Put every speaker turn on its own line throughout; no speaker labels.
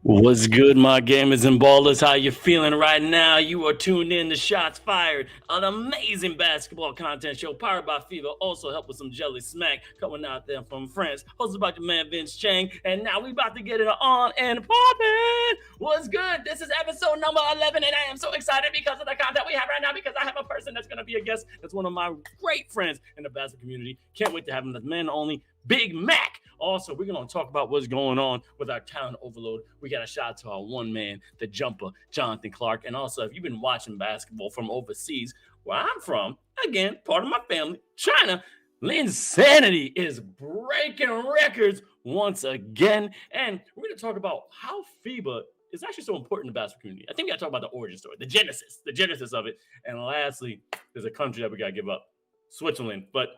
What's good, my gamers and ballers? How you feeling right now? You are tuned in to Shots Fired, an amazing basketball content show powered by FIBA. Also help with some jelly smack coming out there from France. Hosted by your man Vince Chang. And now we about to get it on and popping. What's good? This is episode number 11, and I am so excited because of the content we have right now, because I have a person that's going to be a guest that's one of my great friends in the basketball community. Can't wait to have him. The man only, Big Mac. Also, we're going to talk about what's going on with our talent overload. We got a shout out to our one man, the jumper, Jonathan Clark. And also, if you've been watching basketball from overseas, where I'm from, again, part of my family, China, Linsanity is breaking records once again. And we're going to talk about how FIBA is actually so important in the basketball community. I think we got to talk about the origin story, the genesis of it. And lastly, there's a country that we got to give up, Switzerland. But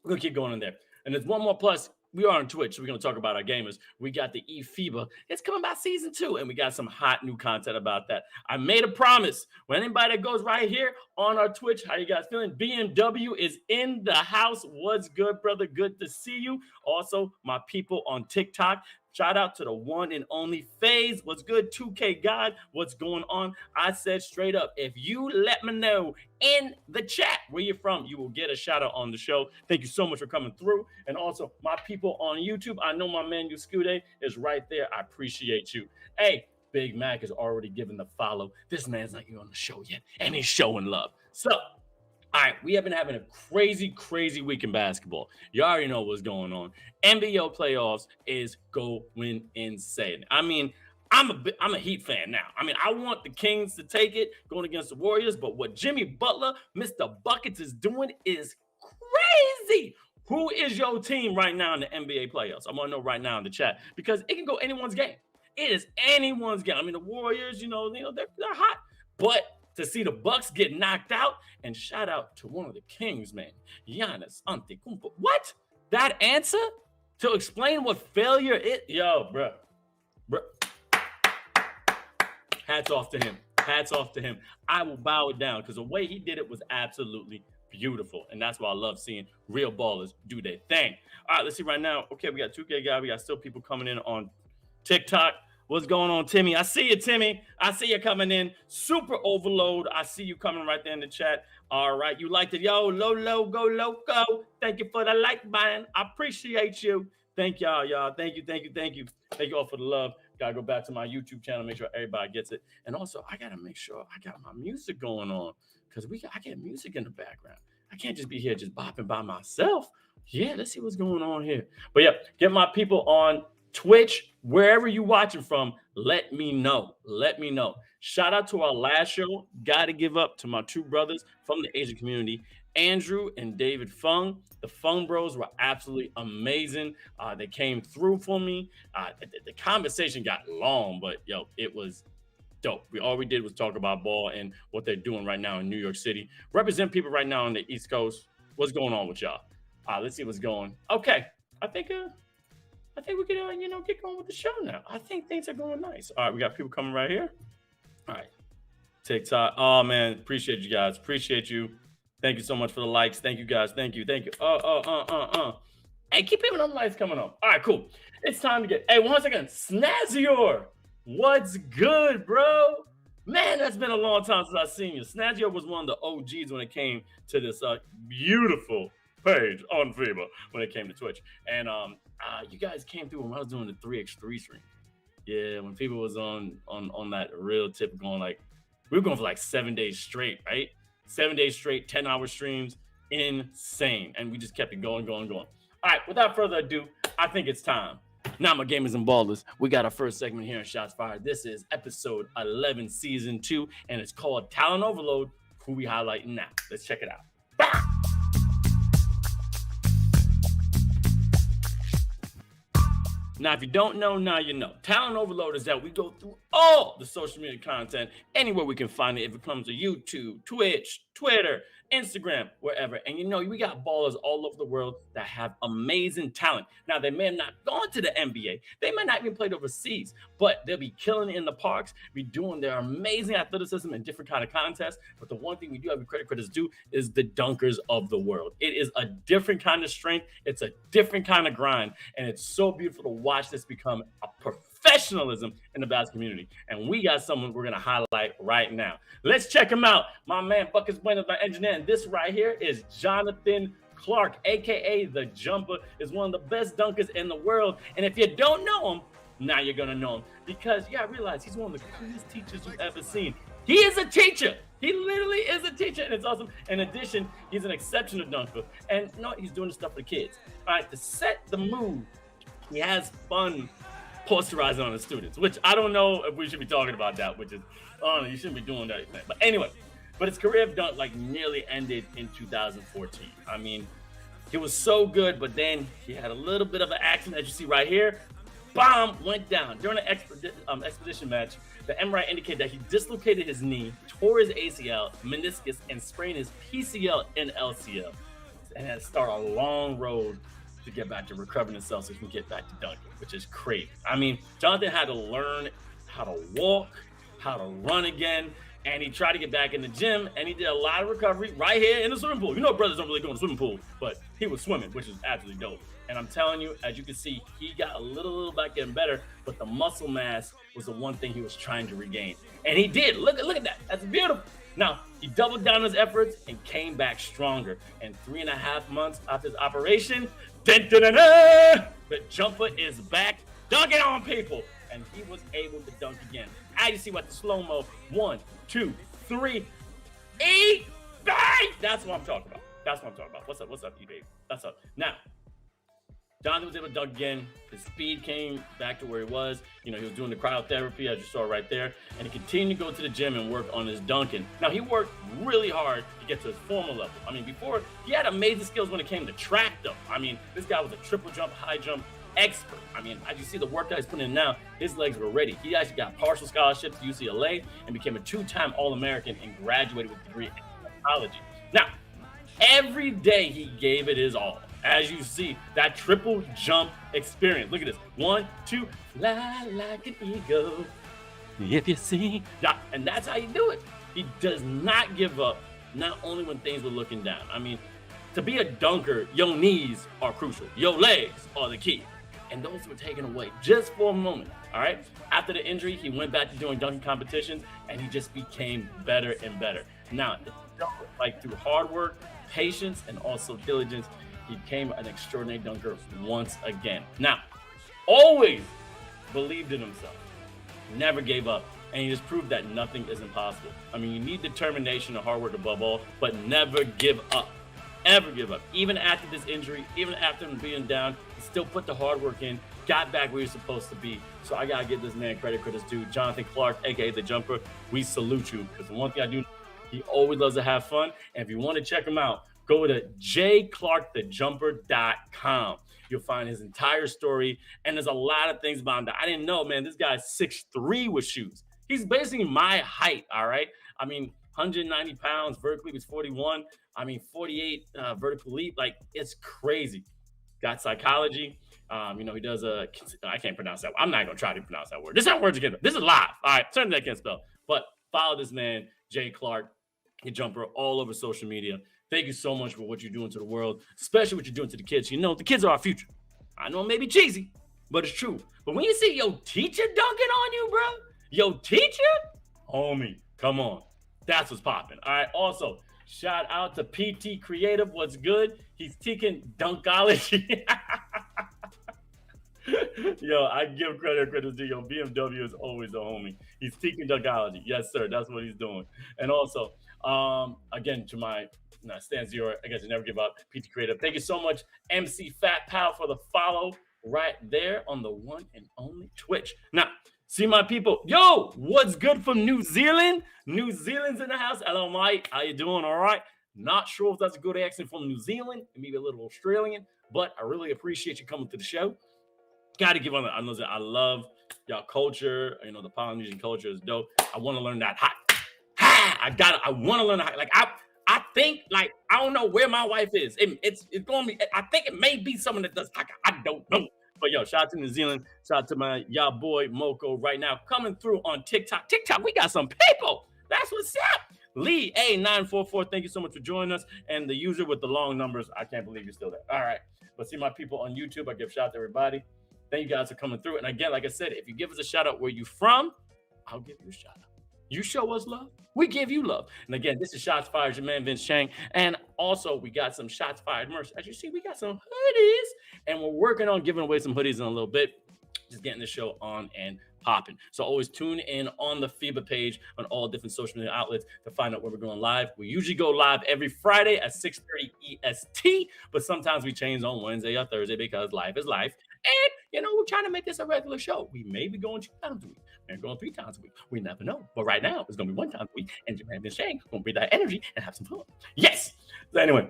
we're going to keep going in there. And there's one more plus. We are on Twitch, so we're going to talk about our gamers. We got the FIBA. It's coming by season 2, and we got some hot new content about that. I made a promise. When anybody that goes right here on our Twitch, how you guys feeling? BMW is in the house. What's good, brother? Good to see you. Also, my people on TikTok. Shout out to the one and only FaZe. What's good, 2K God? What's going on? I said straight up, if you let me know in the chat where you're from, you will get a shout out on the show. Thank you so much for coming through. And also, my people on YouTube, I know my man Yuskude is right there. I appreciate you. Hey, Big Mac is already given the follow. This man's not even on the show yet, and he's showing love. So, all right, we have been having a crazy week in basketball. You already know what's going on. NBA playoffs is going insane. I mean, I'm a Heat fan now. I mean, I want the Kings to take it going against the Warriors, but what Jimmy Butler, Mr. Buckets, is doing is crazy. Who is your team right now in the NBA playoffs? I want to know right now in the chat, because it can go anyone's game. It is anyone's game. I mean, the Warriors, they're hot, but to see the Bucks get knocked out, and shout out to one of the Kings, man, Giannis Antetokounmpo. What? That answer to explain what failure is? Yo, bro. Hats off to him. I will bow it down, because the way he did it was absolutely beautiful, and that's why I love seeing real ballers do their thing. All right, let's see right now. Okay, we got 2K guy. We got still people coming in on TikTok. What's going on, Timmy? I see you, Timmy. I see you coming in. Super overload. I see you coming right there in the chat. All right. You liked it. Yo, Lolo, go loco. Thank you for the like button. I appreciate you. Thank y'all. Thank you. Thank you all for the love. Gotta go back to my YouTube channel, make sure everybody gets it. And also, I gotta make sure I got my music going on, because I get music in the background. I can't just be here just bopping by myself. Yeah, let's see what's going on here. But yeah, get my people on Twitch, wherever you watching from, let me know. Shout out to our last show. Got to give up to my two brothers from the Asian community, Andrew and David Fung. The Fung Bros were absolutely amazing. They came through for me. The conversation got long, but yo, it was dope. All we did was talk about ball and what they're doing right now in New York City. Represent people right now on the East Coast. What's going on with y'all? Let's see what's going. Okay, I think we could, get going with the show now. I think things are going nice. All right, we got people coming right here. All right, TikTok. Oh man, appreciate you guys. Appreciate you. Thank you so much for the likes. Thank you guys. Thank you. Hey, keep even on the lights coming on. All right, cool. It's time to get. Hey, once again, Snazior, what's good, bro? Man, that's been a long time since I've seen you. Snazior was one of the OGs when it came to this beautiful page on FIBA when it came to Twitch. And you guys came through when I was doing the 3x3 stream. Yeah, when people was on that real tip, going like, we were going for like 7 days straight, right? 7 days straight, 10-hour streams, insane. And we just kept it going. All right, without further ado, I think it's time. Now, my gamers and ballers, we got our first segment here in Shots Fired. This is episode 11, season 2, and it's called Talent Overload. Who we highlighting now? Let's check it out. Bah! Now, if you don't know, now you know. Talent Overload is that we go through all the social media content, anywhere we can find it. If it comes to YouTube, Twitch, Twitter, Instagram, wherever. And we got ballers all over the world that have amazing talent. Now, they may have not gone to the NBA. They might not even played overseas, but they'll be killing it in the parks, be doing their amazing athleticism in different kind of contests. But the one thing we do have to credit due is the dunkers of the world. It is a different kind of strength. It's a different kind of grind. And it's so beautiful to watch this become a professionalism in the basketball community. And we got someone we're going to highlight right now. Let's check him out. My man, Buckets Buenos, my engineer. And this right here is Jonathan Clark, aka The Jumper, is one of the best dunkers in the world. And if you don't know him, now you're going to know him. Because you got to realize he's one of the coolest teachers you've ever seen. He is a teacher. He literally is a teacher, and it's awesome. In addition, he's an exceptional dunker. And you know, he's doing this stuff for the kids. All right, to set the mood, he has fun posterizing on the students, which I don't know if we should be talking about that, which is, oh, you shouldn't be doing that. But anyway, but his career of dunk like nearly ended in 2014. I mean, he was so good, but then he had a little bit of an accident, as you see right here. Bomb went down during an expedition match. The MRI indicated that he dislocated his knee, tore his ACL, meniscus, and sprained his PCL and LCL, and had to start a long road to get back to recovering himself so he can get back to dunking, which is crazy. I mean, Jonathan had to learn how to walk, how to run again, and he tried to get back in the gym, and he did a lot of recovery right here in the swimming pool. You know, brothers don't really go in the swimming pool, but he was swimming, which is absolutely dope. And I'm telling you, as you can see, he got a little back getting better, but the muscle mass was the one thing he was trying to regain. And he did. Look at that. That's beautiful. Now, he doubled down his efforts and came back stronger. And 3.5 months after his operation, the Jumper is back dunking on people. And he was able to dunk again. As you see what the slow-mo, 1, 2, 3, 8, 5. That's what I'm talking about. That's what I'm talking about. What's up, E-Baby? That's up. Now, Jonathan was able to dunk again. His speed came back to where he was. You know, he was doing the cryotherapy, as you saw right there. And he continued to go to the gym and work on his dunking. Now, he worked really hard to get to his formal level. I mean, before, he had amazing skills when it came to track, though. I mean, this guy was a triple jump, high jump expert. I mean, as you see the work that he's putting in now, his legs were ready. He actually got partial scholarship to UCLA and became a 2-time All-American and graduated with a degree in psychology. Now, every day he gave it his all. As you see, that triple jump experience. Look at this. 1, 2, fly like an eagle. If you see, yeah, and that's how you do it. He does not give up, not only when things were looking down. I mean, to be a dunker, your knees are crucial. Your legs are the key. And those were taken away just for a moment. All right. After the injury, he went back to doing dunking competitions, and he just became better and better. Now, like through hard work, patience, and also diligence, he became an extraordinary dunker once again. Now, always believed in himself, never gave up, and he just proved that nothing is impossible. I mean, you need determination and hard work above all, but never give up. Ever give up. Even after this injury, even after him being down, he still put the hard work in, got back where he was supposed to be. So I gotta give this man credit due. Jonathan Clark, aka The Jumper, we salute you. Because the one thing I do, he always loves to have fun. And if you want to check him out, go to jclarkthejumper.com. You'll find his entire story, and there's a lot of things about him that I didn't know, man. This guy's 6'3" with shoes. He's basically my height, all right? I mean, 190 pounds, vertical leap is 41. I mean, 48 vertical leap. Like, it's crazy. Got psychology. You know, he does I can't pronounce that. I'm not going to try to pronounce that word. This is how words again. This is live. All right, certainly I can't spell. But follow this man, Jay Clark, The Jumper, all over social media. Thank you so much for what you're doing to the world, especially what you're doing to the kids. You know, the kids are our future. I know it may be cheesy, but it's true. But when you see your teacher dunking on you, bro, your teacher, homie, come on. That's what's popping. All right. Also, shout out to PT Creative. What's good? He's teaching dunkology. Yo, I give credit to you. BMW is always a homie. He's teaching dunkology. Yes, sir. That's what he's doing. And also, again, to my Stand Zero, I guess you never give up. PT Creative. Thank you so much, MC Fat Pal, for the follow right there on the one and only Twitch. Now, see my people. Yo, what's good from New Zealand? New Zealand's in the house. Hello, Mike. How you doing? All right. Not sure if that's a good accent from New Zealand, maybe a little Australian, but I really appreciate you coming to the show. Got to give on. I know that I love y'all culture. You know, the Polynesian culture is dope. I want to learn that hot. I want to learn how. Like I think, like, I don't know where my wife is. It's going to be. I think it may be someone that does haka. I don't know. But yo, shout out to New Zealand. Shout out to my y'all boy Moko right now coming through on TikTok. TikTok, we got some people. That's what's up. Lee A944, thank you so much for joining us. And the user with the long numbers, I can't believe you're still there. All right. But see my people on YouTube, I give shout out to everybody. Thank you guys for coming through. And again, like I said, if you give us a shout out where you from, I'll give you a shout out. You show us love, we give you love. And again, this is Shots Fired, your man Vince Chang. And also, we got some Shots Fired merch. As you see, we got some hoodies, and we're working on giving away some hoodies in a little bit. Just getting the show on and popping. So always tune in on the FIBA page on all different social media outlets to find out where we're going live. We usually go live every Friday at 6:30 EST, but sometimes we change on Wednesday or Thursday because life is life. And, we're trying to make this a regular show. We may be going 2 times a week. We're going 3 times a week. We never know. But right now, it's going to be 1 time a week. And Jermaine and Shane going to bring that energy and have some fun. Yes. So anyway,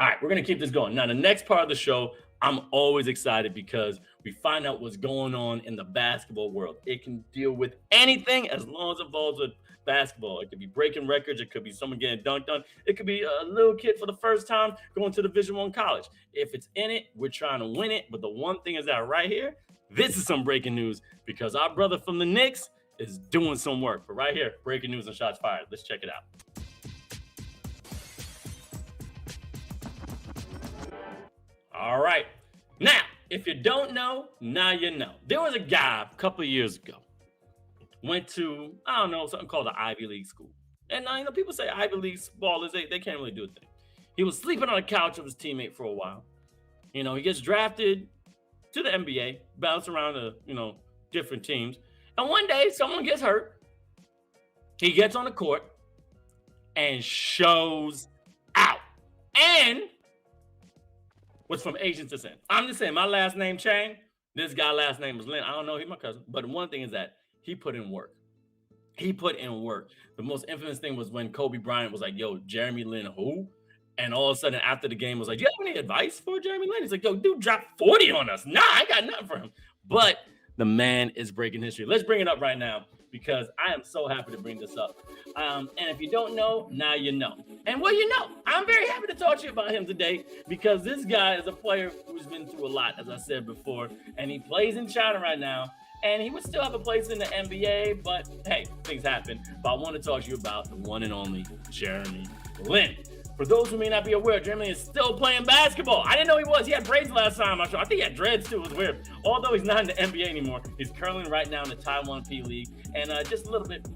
all right, we're going to keep this going. Now, the next part of the show, I'm always excited because we find out what's going on in the basketball world. It can deal with anything as long as it involves with basketball. It could be breaking records. It could be someone getting dunked on. It could be a little kid for the first time going to Division I college. If it's in it, we're trying to win it. But the one thing is that right here, this is some breaking news because our brother from the Knicks is doing some work. But right here, breaking news and Shots Fired. Let's check it out. All right. Now, if you don't know, now you know. There was a guy a couple of years ago, went to, I don't know, something called the Ivy League school. And people say Ivy League ballers, they can't really do a thing. He was sleeping on the couch of his teammate for a while. He gets drafted to the NBA, bounce around to, different teams. And one day, someone gets hurt. He gets on the court and shows out. And was from Asian descent. I'm just saying, my last name Chang. This guy's last name was Lin. I don't know, he's my cousin. But one thing is that he put in work. He put in work. The most infamous thing was when Kobe Bryant was like, yo, Jeremy Lin, who? And all of a sudden after the game was like, do you have any advice for Jeremy Lin? He's like, yo, dude dropped 40 on us. Nah, I got nothing for him. But the man is breaking history. Let's bring it up right now because I am so happy to bring this up. And if you don't know, now you know. And well, I'm very happy to talk to you about him today because this guy is a player who's been through a lot, as I said before, and he plays in China right now. And he would still have a place in the NBA, but hey, things happen. But I want to talk to you about the one and only Jeremy Lin. For those who may not be aware, Jeremy Lin is still playing basketball. I didn't know he was. He had braids last time. I think he had dreads too. It was weird. Although he's not in the NBA anymore, he's currently right now in the Taiwan P League. And just a little bit,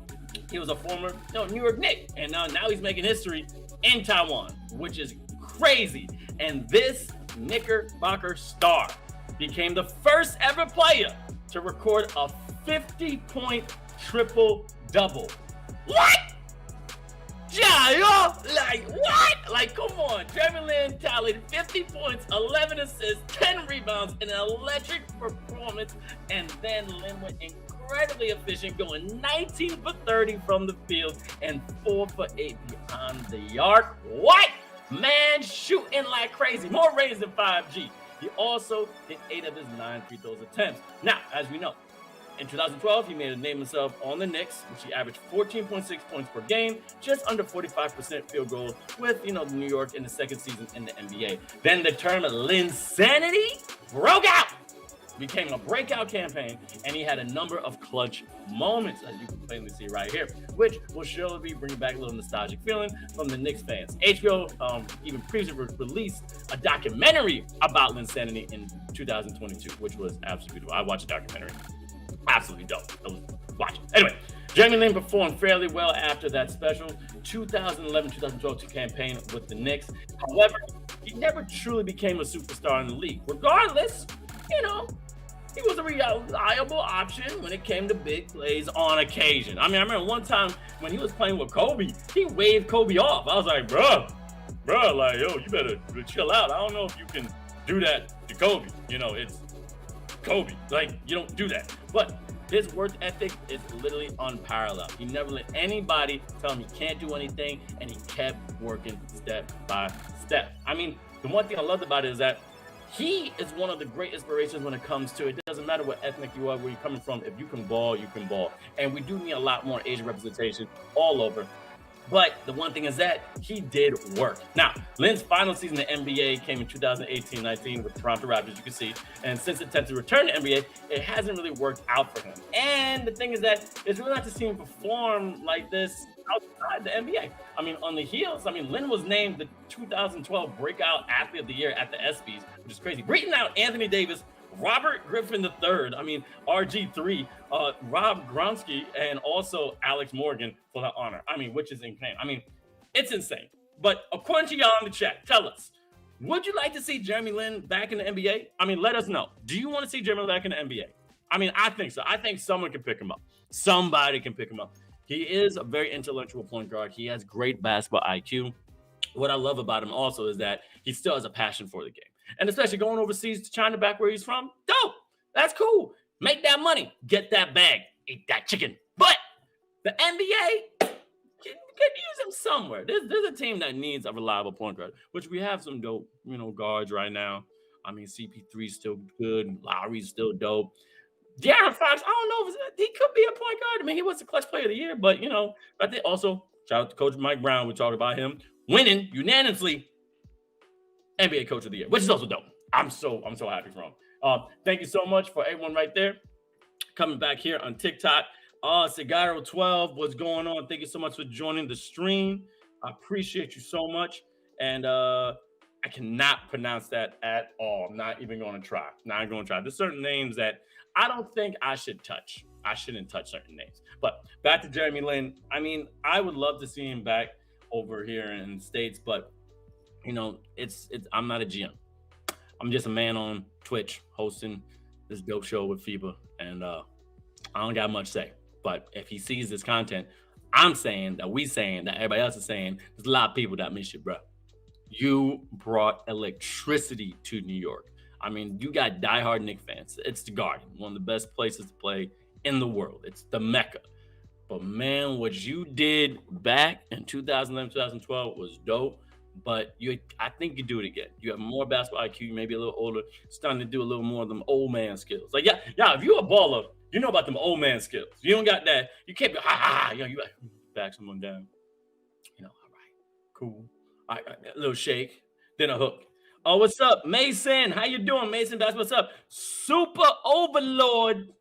he was a former New York Knick. And now he's making history in Taiwan, which is crazy. And this Knickerbocker star became the first ever player to record a 50-point triple-double. What? Yeah, like, what? Like, come on. Jeremy Lin tallied 50 points, 11 assists, 10 rebounds, an electric performance, and then Lin went incredibly efficient, going 19 for 30 from the field and 4 for 8 beyond the arc. What? Man, shooting like crazy. More ratings than 5G. He also hit 8 of his 9 free throws attempts. Now, as we know, in 2012, he made a name himself on the Knicks, which he averaged 14.6 points per game, just under 45% field goals with, New York in the second season in the NBA. Then the term Linsanity broke out, became a breakout campaign, and he had a number of clutch moments, as you can plainly see right here, which will surely be bringing back a little nostalgic feeling from the Knicks fans. HBO even previously released a documentary about Linsanity in 2022, which was absolutely beautiful. I watched the documentary. Absolutely dope. Watch it. Anyway, Jeremy Lin performed fairly well after that special 2011-2012 campaign with the Knicks. However, he never truly became a superstar in the league. Regardless, he was a reliable option when it came to big plays on occasion. I remember one time when he was playing with Kobe, he waved Kobe off. I was like, bro, like, yo, you better chill out. I don't know if you can do that to Kobe. It's Kobe. Like, you don't do that. But his work ethic is literally unparalleled. He never let anybody tell him he can't do anything, and he kept working step by step. I mean, the one thing I loved about it is that he is one of the great inspirations when it comes to it. Doesn't matter what ethnic you are, where you're coming from. If you can ball, you can ball. And we do need a lot more Asian representation all over. But the one thing is that he did work. Now, Lin's final season in the NBA came in 2018-19 with Toronto Raptors, you can see. And since it tends to return to NBA, it hasn't really worked out for him. And the thing is that it's really not to see him perform like this outside the NBA. I mean, on the heels, Lin was named the 2012 Breakout Athlete of the Year at the ESPYs, which is crazy. Beating out Anthony Davis, Robert Griffin III, I mean, RG3, Rob Gronsky, and also Alex Morgan for the honor. I mean, which is insane. I mean, it's insane. But according to y'all in the chat, tell us, would you like to see Jeremy Lin back in the NBA? I mean, let us know. Do you want to see Jeremy Lin back in the NBA? I mean, I think so. I think someone can pick him up. Somebody can pick him up. He is a very intellectual point guard. He has great basketball IQ. What I love about him also is that he still has a passion for the game. And especially going overseas to China, back where he's from, dope. That's cool. Make that money. Get that bag. Eat that chicken. But the NBA could use him somewhere. There's a team that needs a reliable point guard, which we have some dope, guards right now. I mean, CP3's still good. Lowry's still dope. De'Aaron Fox, I don't know if he could be a point guard. I mean, he was the clutch player of the year, but I think also shout out to Coach Mike Brown. We talked about him winning unanimously NBA Coach of the Year, which is also dope. I'm so happy for him. Thank you so much for everyone right there coming back here on TikTok. Cigaro12, what's going on? Thank you so much for joining the stream. I appreciate you so much. And I cannot pronounce that at all. I'm not even going to try. Not going to try. There's certain names that I don't think I should touch. I shouldn't touch certain names. But back to Jeremy Lin. I mean, I would love to see him back over here in the States, but it's I'm not a GM. I'm just a man on Twitch hosting this dope show with FIBA, and I don't got much to say. But if he sees this content, I'm saying that everybody else is saying, there's a lot of people that miss you, bro. You brought electricity to New York. I mean, you got diehard Knicks fans. It's the Garden, one of the best places to play in the world. It's the Mecca. But man, what you did back in 2011, 2012 was dope. But I think you do it again. You have more basketball IQ. You may be a little older, starting to do a little more of them old man skills. Like, yeah, if you're a baller, you know about them old man skills. You don't got that. You can't be, you back someone down. All right, cool. All right, a little shake, then a hook. Oh, what's up, Mason? How you doing, Mason? That's what's up. Super Overlord.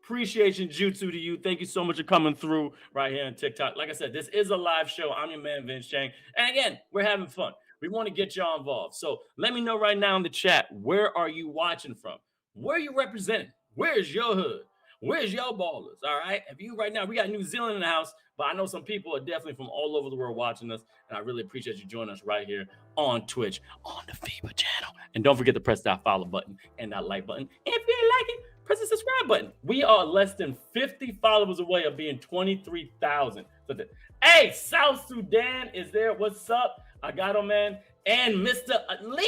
Appreciation jutsu to you. Thank you so much for coming through right here on TikTok. Like I said, this is a live show. I'm your man, Vince Chang. And again, we're having fun. We want to get y'all involved. So let me know right now in the chat, where are you watching from? Where are you representing? Where's your hood? Where's your ballers? All right. If you right now, we got New Zealand in the house, but I know some people are definitely from all over the world watching us. And I really appreciate you joining us right here on Twitch, on the FIBA channel. And don't forget to press that follow button and that like button. If you like it, press the subscribe button. We are less than 50 followers away of being 23,000. Hey, South Sudan is there. What's up? I got him, man. And Mr. Elite,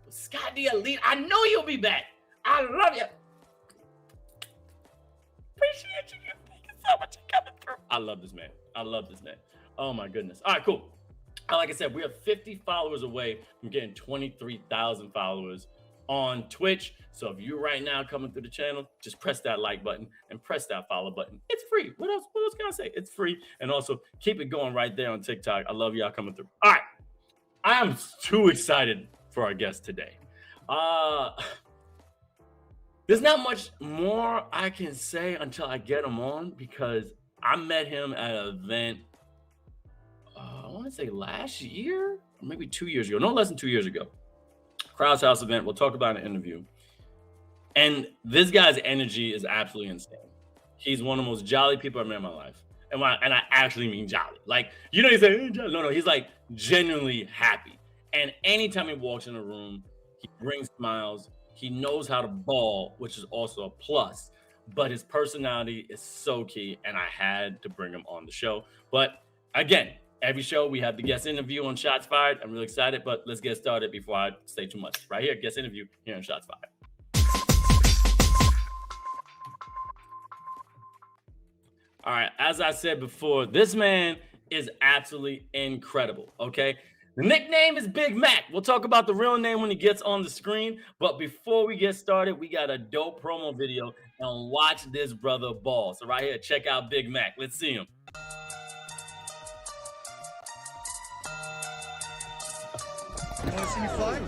Scott the Elite. I know you'll be back. I love you. Appreciate you. Thank you so much for coming through. I love this man. Oh my goodness. All right, cool. Like I said, we are 50 followers away from getting 23,000 followers on Twitch. So if you're right now coming through the channel, just press that like button and press that follow button. It's free. What else can I say? It's free. And also keep it going right there on TikTok. I love y'all coming through. All right. I am too excited for our guest today. There's not much more I can say until I get him on, because I met him at an event, I want to say last year, or maybe 2 years ago. No less than 2 years ago. Crowd's House event. We'll talk about in an interview. And this guy's energy is absolutely insane. He's one of the most jolly people I've met in my life. And I actually mean jolly. Like, you say, hey, jolly. No, he's like genuinely happy. And anytime he walks in a room, he brings smiles. He knows how to ball, which is also a plus. But his personality is so key, and I had to bring him on the show. But again, every show we have the guest interview on Shots Fired. I'm really excited, but let's get started before I say too much. Right here, guest interview here on Shots Fired. All right, as I said before, this man is absolutely incredible, okay? The nickname is Big Mac. We'll talk about the real name when he gets on the screen. But before we get started, we got a dope promo video, and watch this brother ball. So right here, check out Big Mac. Let's see him.
Want to see me fly?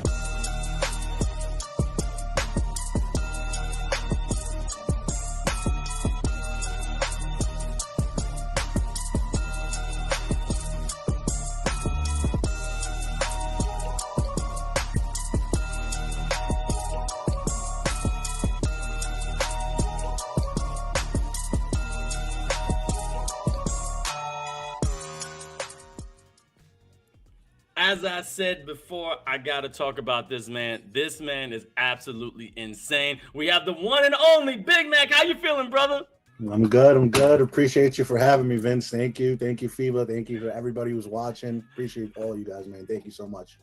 as I said before, I got to talk about this man. This man is absolutely insane. We have the one and only Big Mac. How you feeling, brother?
I'm good. I'm good. Appreciate you for having me, Vince. Thank you. Thank you, FIBA. Thank you for everybody who's watching. Appreciate all you guys, man. Thank you so much.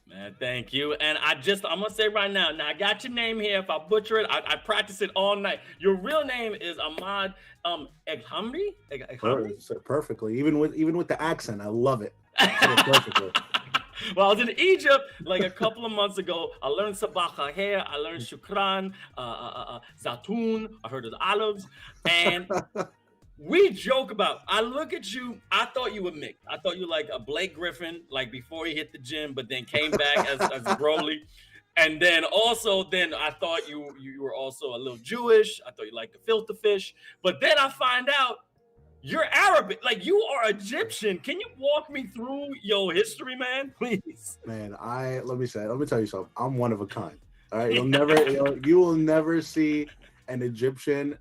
Man, thank you. And I'm gonna say right now. Now I got your name here. If I butcher it, I practice it all night. Your real name is Ahmad Eghamri.
Perfectly. Even with the accent, I love it. Perfectly.
Well, I was in Egypt like a couple of months ago. I learned sabah khair, I learned shukran, zatoon. I heard of the olives, and we joke about. I look at you. I thought you were mixed. I thought you were like a Blake Griffin, like before he hit the gym, but then came back as Broly. And then I thought you were also a little Jewish. I thought you liked the filter fish, but then I find out you're Arabic, like you are Egyptian. Can you walk me through your history, man, please?
Man, let me tell you something. I'm one of a kind. All right, you will never see an Egyptian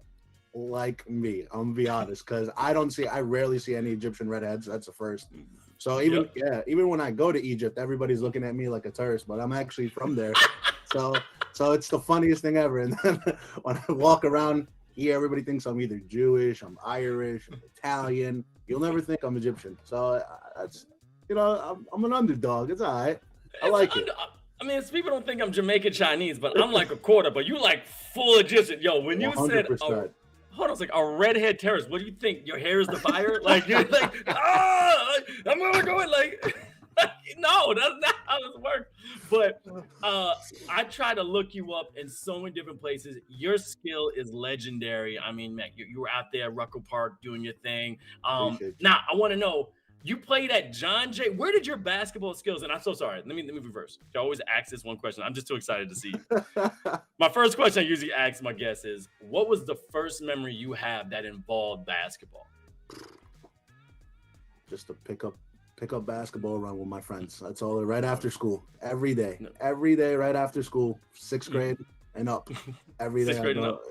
like me. I'm gonna be honest, because I rarely see any Egyptian redheads. That's the first. So even when I go to Egypt, everybody's looking at me like a tourist, but I'm actually from there. so it's the funniest thing ever. And then when I walk around here, everybody thinks I'm either Jewish, I'm Irish, I'm Italian. You'll never think I'm Egyptian. So that's, I'm an underdog. It's all right. I like it.
I mean, people don't think I'm Jamaican Chinese, but I'm like a quarter. But you like full Egyptian. Yo, when you 100%. Said, hold on, it's like a redhead terrorist. What do you think? Your hair is the fire? Like you're like, I'm gonna go in like. No, that's not how this works. But I try to look you up in so many different places. Your skill is legendary. I mean, man, you were out there at Rucker Park doing your thing. Now, I want to know, you played at John Jay. Where did your basketball skills? And I'm so sorry. Let me reverse. I always ask this one question. I'm just too excited to see. My first question I usually ask my guests is, what was the first memory you have that involved basketball?
Just to pick up basketball run with my friends. That's all. Right after school, every day, right after school, sixth grade and up. Every day,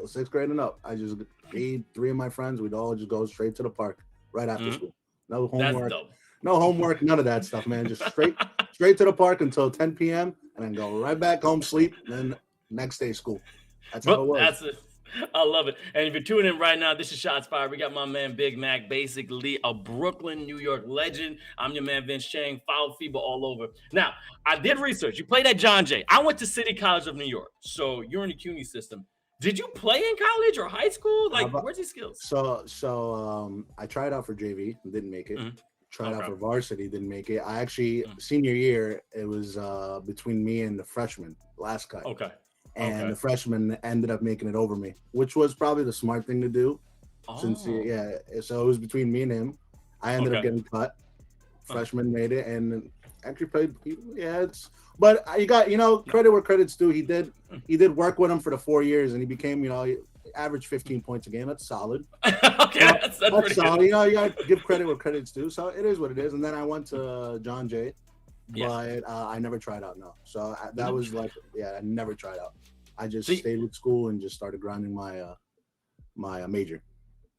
sixth grade and up. I just three of my friends. We'd all just go straight to the park right after school. No homework, none of that stuff, man. Just straight to the park until 10 p.m. and then go right back home, sleep, and then next day school. That's how it was.
I love it. And if you're tuning in right now, this is Shots Fired. We got my man Big Mac, basically a Brooklyn, New York legend. I'm your man Vince Chang. Follow FIBA all over. Now, I did research. You played at John Jay. I went to City College of New York, so you're in the CUNY system. Did you play in college or high school? Like, where's your skills?
So I tried out for JV, didn't make it. Tried out for varsity, didn't make it. I actually senior year, it was between me and the freshman, last cut.
Okay.
And the freshman ended up making it over me, which was probably the smart thing to do. So it was between me and him. I ended up getting cut. Freshman made it and actually played. But you got credit where credit's due. He did work with him for the 4 years, and he became he averaged 15 points a game. That's solid.
That's pretty
solid.
Good.
You got to give credit where credit's due. So it is what it is. And then I went to John Jay. But I never tried out. No, so that was like, I never tried out. I just stayed with school and just started grinding my major.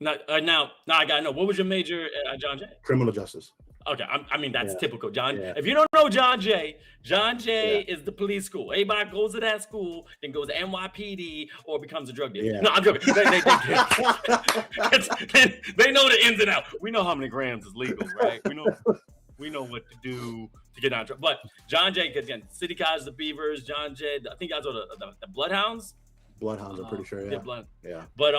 Now I gotta know, what was your major at John Jay?
Criminal justice.
Okay, I mean that's typical, John. Yeah. If you don't know John Jay is the police school. Everybody goes to that school, then goes to NYPD or becomes a drug dealer. Yeah. No, I'm joking. They know the ins and outs. We know how many grams is legal, right? We know what to do to get out. But John Jay, again, City College, the Beavers, John Jay, I think guys are the Bloodhounds.
Bloodhounds, I'm pretty sure, yeah.
But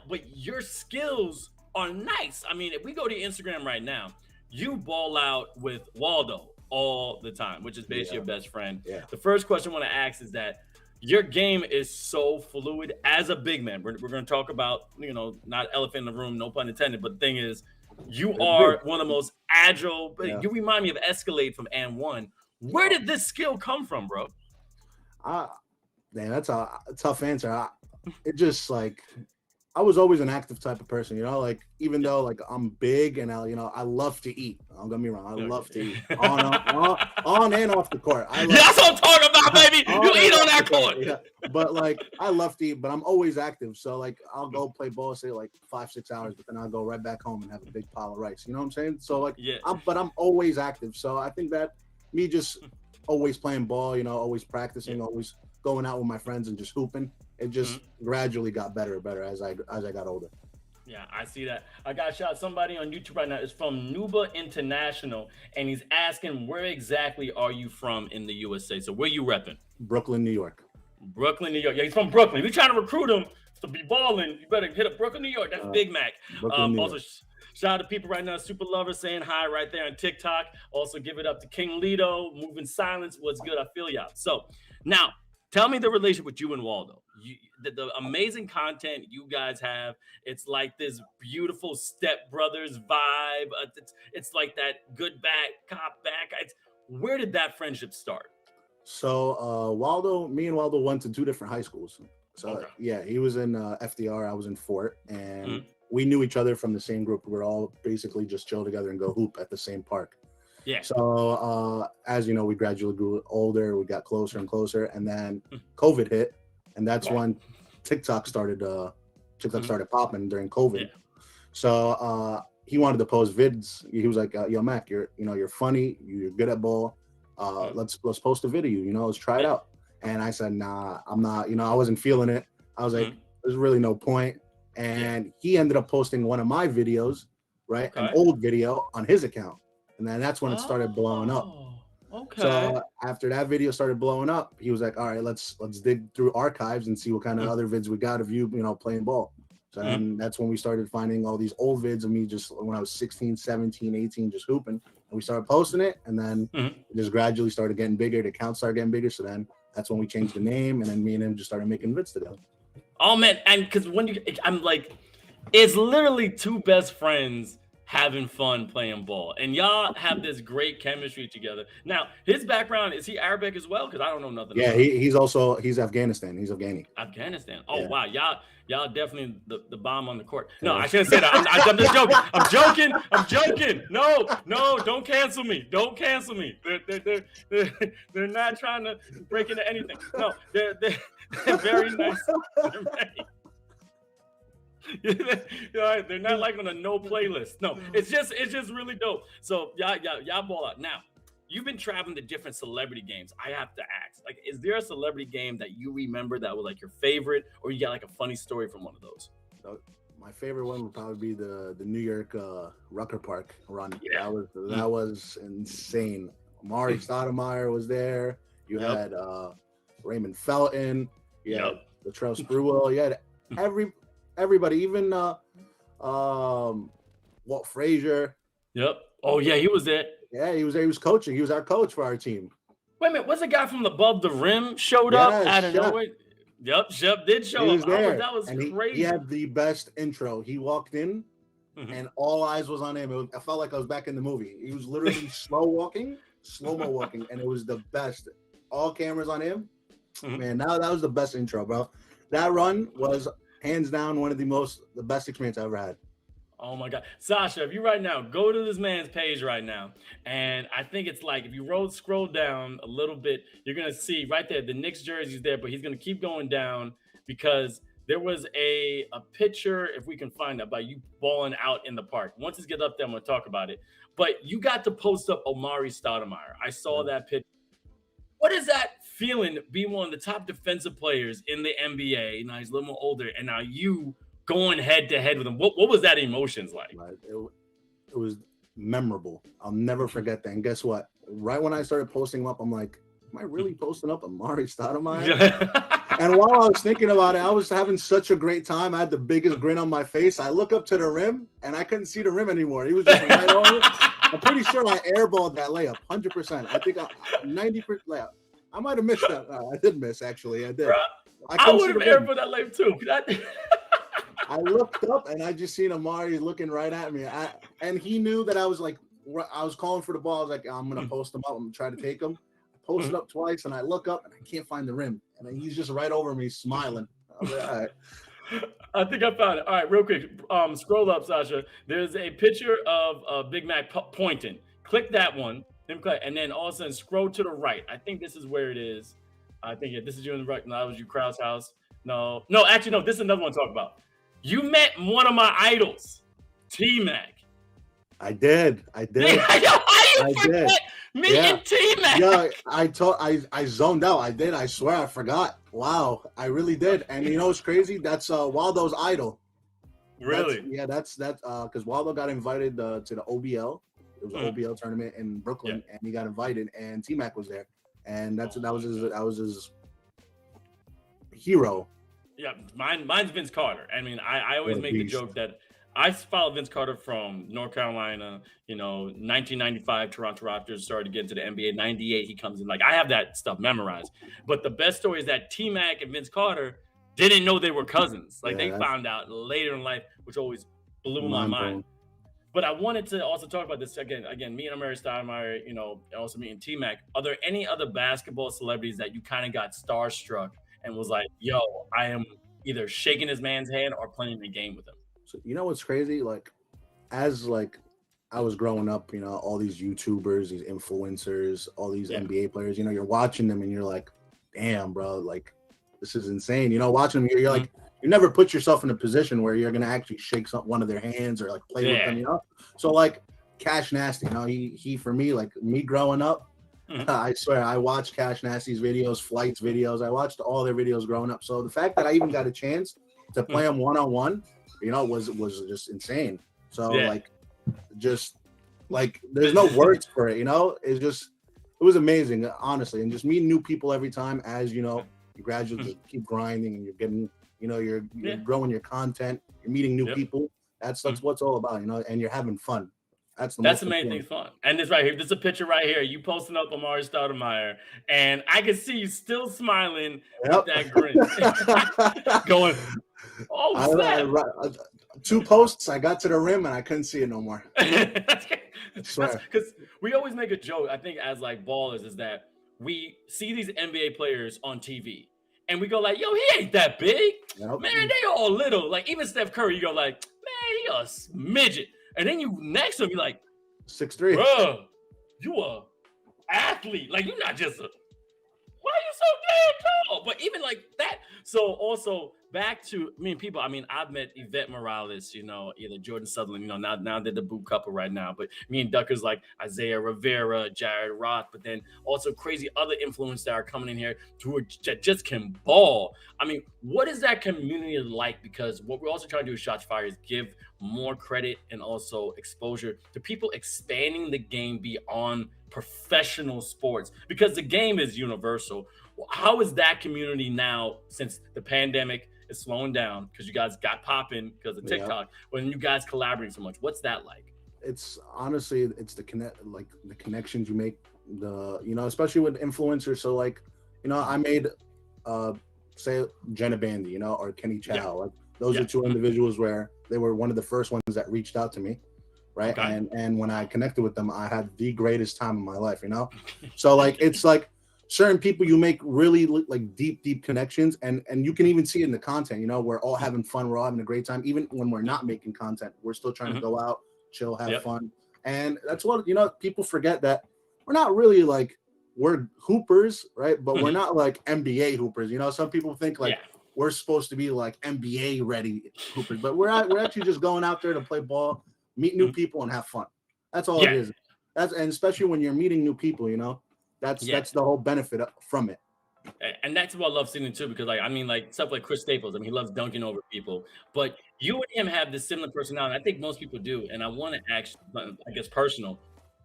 but your skills are nice. I mean, if we go to your Instagram right now, you ball out with Waldo all the time, which is basically your best friend. Yeah. The first question I want to ask is that your game is so fluid as a big man. We're going to talk about, not elephant in the room, no pun intended, but the thing is, you are one of the most agile. You remind me of Escalade from And1. Where did this skill come from, bro?
Man, that's a tough answer. It just like, I was always an active type of person, like even though like I'm big and I love to eat. Don't get me wrong, I love to eat on and off the court.
That's what I'm talking about, baby. You eat on that court.
Yeah. But like I love to eat, but I'm always active. So like I'll go play ball, say like 5-6 hours, but then I'll go right back home and have a big pile of rice. You know what I'm saying? So like, but I'm always active. So I think that me just always playing ball, always practicing, always going out with my friends and just hooping. It just gradually got better and better as I got older.
Yeah, I see that. I got shot. Somebody on YouTube right now is from Nuba International, and he's asking, where exactly are you from in the USA? So where you repping?
Brooklyn, New York.
Brooklyn, New York. Yeah, he's from Brooklyn. If you're trying to recruit him to be balling, you better hit up Brooklyn, New York. That's Big Mac. Also, shout out to people right now, Super Lover saying hi right there on TikTok. Also, give it up to King Lido, Moving Silence. What's good? I feel y'all. So now, tell me the relationship with you and Waldo. The amazing content you guys have. It's like this beautiful Step Brothers vibe. It's like that good back, cop back. Where did that friendship start?
So me and Waldo went to 2 different high schools. So yeah, he was in FDR, I was in Fort, and we knew each other from the same group. We were all basically just chill together and go hoop at the same park.
Yeah.
So as you know, we gradually grew older, we got closer and closer, and then COVID hit, and that's when TikTok started popping during COVID. Yeah. So he wanted to post vids. He was like, "Yo, Mac, you're funny, you're good at ball. Let's post a video. Let's try it out." And I said, "Nah, I'm not. I wasn't feeling it. I was like, there's really no point." And he ended up posting one of my videos, right, an old video on his account, and then that's when it started blowing up.
Okay.
So after that video started blowing up, he was like, "All right, let's dig through archives and see what kind of other vids we got of you, playing ball." So then that's when we started finding all these old vids of me just when I was 16, 17, 18, just hooping. And we started posting it, and then it just gradually started getting bigger. The account started getting bigger. So then that's when we changed the name, and then me and him just started making vids together.
Oh man, and because I'm like, it's literally 2 best friends having fun playing ball, and y'all have this great chemistry together. Now, his background, is he Arabic as well? Because I don't know nothing.
Yeah, he's Afghanistan. He's Afghani.
Afghanistan. Oh yeah. Wow, y'all definitely the bomb on the court. No, I shouldn't say that. I'm just joking. I'm joking. No, don't cancel me. Don't cancel me. They're not trying to break into anything. No, they're very nice. They're not like on a no playlist. No, it's just really dope. So y'all ball out. Now, you've been traveling to different celebrity games. I have to ask, like, is there a celebrity game that you remember that was like your favorite, or you got like a funny story from one of those?
So, my favorite one would probably be the New York Rucker Park run.
Yeah.
That was insane. Amari Stoudemire was there. You had Raymond Felton. You had Latrell Sprewell. You had everybody, even Walt Frazier.
Yep. Oh yeah, he was there.
Yeah, he was there. He was coaching. He was our coach for our team.
Wait a minute, was the guy from Above the Rim showed up out of nowhere? Yep, Shep did show up. That was crazy.
He had the best intro. He walked in, and all eyes was on him. I felt like I was back in the movie. He was literally slow-mo walking, and it was the best. All cameras on him. Man, that was the best intro, bro. That run was hands down one of the best experience I ever had.
Oh my God. Sasha, if you right now, go to this man's page right now. And I think it's like, if you scroll down a little bit, you're going to see right there, the Knicks jersey's there, but he's going to keep going down because there was a picture, if we can find that, by you balling out in the park. Once it gets up there, I'm going to talk about it. But you got to post up Omari Stoudemire. I saw that picture. What is that feeling, being one of the top defensive players in the NBA? Now he's a little more older, and now you going head to head with him. What was that emotions like?
It was memorable. I'll never forget that. And guess what? Right when I started posting him up, I'm like, am I really posting up Amari Stoudemire? And while I was thinking about it, I was having such a great time. I had the biggest grin on my face. I look up to the rim, and I couldn't see the rim anymore. He was just right on it. I'm pretty sure I airballed that layup, 100%. I think 90% layup. I might have missed that. I did miss, actually. I did.
Bro, I would have airballed that layup too.
I looked up and I just seen Amari looking right at me. And he knew that I was calling for the ball. I was like, I'm going to post him up. I'm going to try to take him. I posted up twice and I look up and I can't find the rim. And then he's just right over me smiling. I was like, all right.
I think I found it. All right, real quick. Scroll up, Sasha. There's a picture of Big Mac pointing. Click that one. And then all of a sudden scroll to the right. I think this is where it is. I think this is you in the right. No, that was you, Krause House. No, actually, no. This is another one to talk about. You met one of my idols, T-Mac.
I did. I did.
Yo, how you
I
forget
did.
me
Yeah.
and T-Mac?
Yeah, I zoned out. I did. I swear I forgot. Wow, I really did. And you know what's crazy? That's Waldo's idol.
Really?
That's because Waldo got invited to the OBL. It was an
Mhm.
OBL tournament in Brooklyn,
Yeah.
and he got invited, and T Mac was there, and that was his hero.
Yeah, mine's Vince Carter. I mean, I always
What a
make the
beast.
joke that I followed Vince Carter from North Carolina. 1995 Toronto Raptors started to get into the NBA. 98 he comes in. Like I have that stuff memorized. But the best story is that T Mac and Vince Carter didn't know they were cousins. Like
Yeah,
they
that's
found out later in life, which always blew my
mind
mind.
blowing.
But I wanted to also talk about this again. Me and Amari Stoudemire, and also me and T Mac. Are there any other basketball celebrities that you kind of got starstruck and was like, "Yo, I am either shaking his man's hand or playing the game with him"?
So you know what's crazy? Like, as like I was growing up, all these YouTubers, these influencers, all these
Yeah.
NBA players, you're watching them and you're like, damn, bro, like this is insane. Watching them, you're like, you never put yourself in a position where you're gonna actually shake one of their hands or like play with them, So like Cash Nasty, he for me, like me growing up, I swear I watched Cash Nasty's videos, Flight's videos. I watched all their videos growing up. So the fact that I even got a chance to play them one-on-one, was just insane. So like, just like there's no words for it. It was amazing, honestly, and just meeting new people every time. As you gradually keep grinding and you're getting, you're growing your content. You're meeting new people. That's what it's all about, and you're having fun. That's
the main thing, fun. And this right here, this is a picture right here. You posting up Amari Stoudemire, and I can see you still smiling with that grin, going, "Oh, snap!"
2 posts, I got to the rim and I couldn't see it no more.
Because we always make a joke, I think, as like ballers, is that we see these NBA players on TV and we go like, "Yo, he ain't that big, man. They all little." Like even Steph Curry, you go like, "Man, he a midget," and then you next to him, you're like,
6'3",
bro, you a athlete. Like you're not just a. Why are you so damn tall? But even like that. So also back to people. I mean, I've met Yvette Morales, either Jordan Sutherland, now they're the boot couple right now. But me and Duckers like Isaiah Rivera, Jared Roth, but then also crazy other influencers that are coming in here that just can ball. I mean, what is that community like? Because what we're also trying to do with Shots Fired is give more credit and also exposure to people expanding the game beyond professional sports, because the game is universal. How is that community now, since the pandemic is slowing down because you guys got popping because of TikTok, when you guys collaborating so much? What's that like?
It's honestly, it's the connections you make, especially with influencers. So like, I made say Jenna Bandy, or Kenny Chow. Like those are 2 individuals where they were one of the first ones that reached out to me. Right. Okay. And when I connected with them, I had the greatest time of my life, So like, it's like certain people you make really like deep connections, and you can even see it in the content, we're all having fun. We're all having a great time. Even when we're not making content, we're still trying to go out, chill, have fun. And that's what, people forget, that we're not really like, we're hoopers, right? But we're not like NBA hoopers. Some people think like we're supposed to be like NBA ready hoopers, but we're actually just going out there to play ball, meet new people, and have fun. That's all it is. And especially when you're meeting new people, that's the whole benefit from it.
And that's what I love seeing too, because like stuff like Chris Staples, he loves dunking over people, but you and him have this similar personality. I think most people do. And I want to ask, I guess, personal,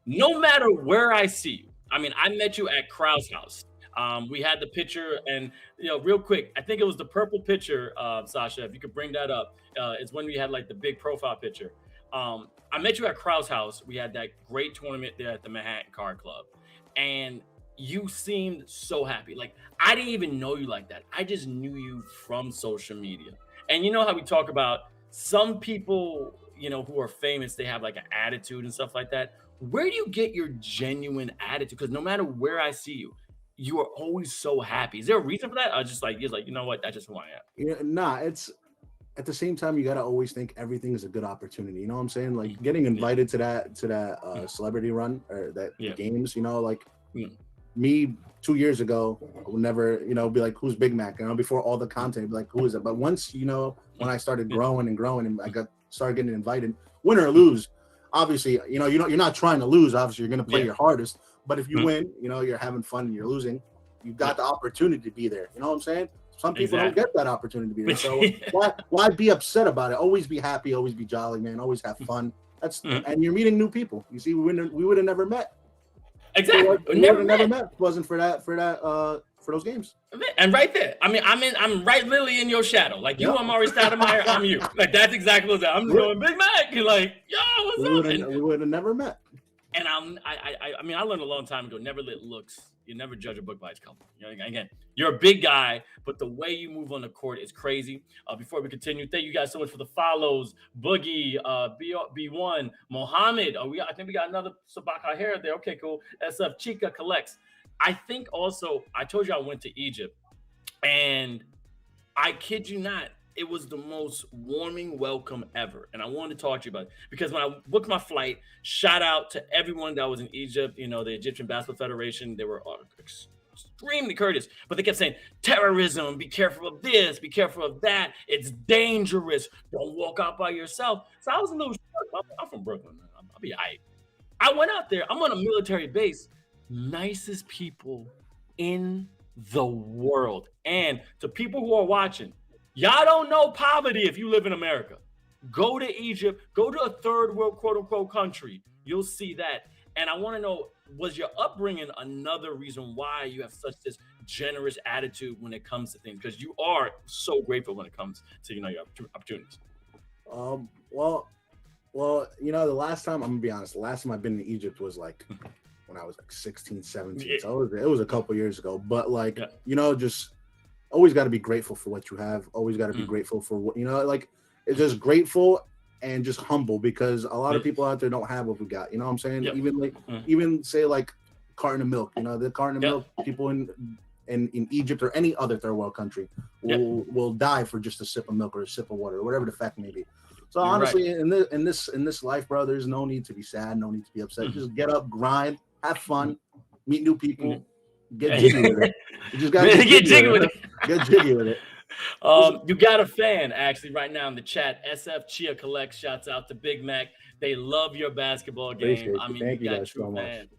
no matter where I see you, I met you at Krau's house. We had the picture, and real quick, I think it was the purple picture, Sasha, if you could bring that up. It's when we had like the big profile picture. I met you at Krau's house. We had that great tournament there at the Manhattan Card Club, and you seemed so happy. Like I didn't even know you like that. I just knew you from social media. And you know how we talk about some people, who are famous, they have like an attitude and stuff like that. Where do you get your genuine attitude? Because no matter where I see you, you are always so happy. Is there a reason for that? I just like, you're like, you know what? That's just who I am.
It's at the same time, you got to always think everything is a good opportunity. You know what I'm saying? Like getting invited to that celebrity run or that games, like me 2 years ago, I would never, be like, who's Big Mac? Before all the content, be like, who is it? But once, when I started growing and I started getting invited, win or lose, obviously, you're not trying to lose. Obviously, you're going to play your hardest. But if you
Mhm.
win, you're having fun and you're losing. You got the opportunity to be there. You know what I'm saying? Some people don't get that opportunity to be there. So why be upset about it? Always be happy. Always be jolly, man. Always have fun. And you're meeting new people. You see, we would have never met.
Exactly.
We never met. If it wasn't for those games.
And right there, I mean, I'm right literally in your shadow. Like you, I'm Maury Stoudemire, I'm you. Like that's exactly what's that. I'm just going Big Mac. You're like, yo, what's up?
We would have never met.
And I mean, I learned a long time ago, never let looks. You never judge a book by its cover. Again, you're a big guy, but the way you move on the court is crazy. Before we continue, thank you guys so much for the follows. Boogie, B1, Mohammed. I think we got another Sabaka hair there. Okay, cool. SF Chica collects. I think also, I told you I went to Egypt, and I kid you not, it was the most warming welcome ever. And I wanted to talk to you about it because when I booked my flight, shout out to everyone that was in Egypt, the Egyptian Basketball Federation. They were extremely courteous, but they kept saying, terrorism, be careful of this, be careful of that. It's dangerous. Don't walk out by yourself. So I was a little shocked. I'm from Brooklyn, man. I'll be all right. I went out there. I'm on a military base. Nicest people in the world. And to people who are watching, y'all don't know poverty if you live in America. Go to Egypt, go to a third world quote unquote country. You'll see that. And I want to know, was your upbringing another reason why you have such this generous attitude when it comes to things? Because you are so grateful when it comes to your opportunities.
Well, the last time, I'm gonna be honest, the last time I've been to Egypt was like when I was like 16, 17.
Yeah.
So it was a couple years ago. But just always got to be grateful for what you have. Always got to be grateful for what, it's just grateful and just humble, because a lot of people out there don't have what we got. You know what I'm saying?
Yep.
Even say like carton of milk, the carton of milk, people in Egypt or any other third world country will die for just a sip of milk or a sip of water or whatever the fact may be. So honestly, in this life, bro, there's no need to be sad, no need to be upset. Just get up, grind, have fun, meet new people, get jiggy with it. You just gotta get jiggy with it. Get jiggy with it.
You got a fan actually right now in the chat. SF Chia Collect, shouts out to Big Mac. They love your basketball game. I mean, you got true fans.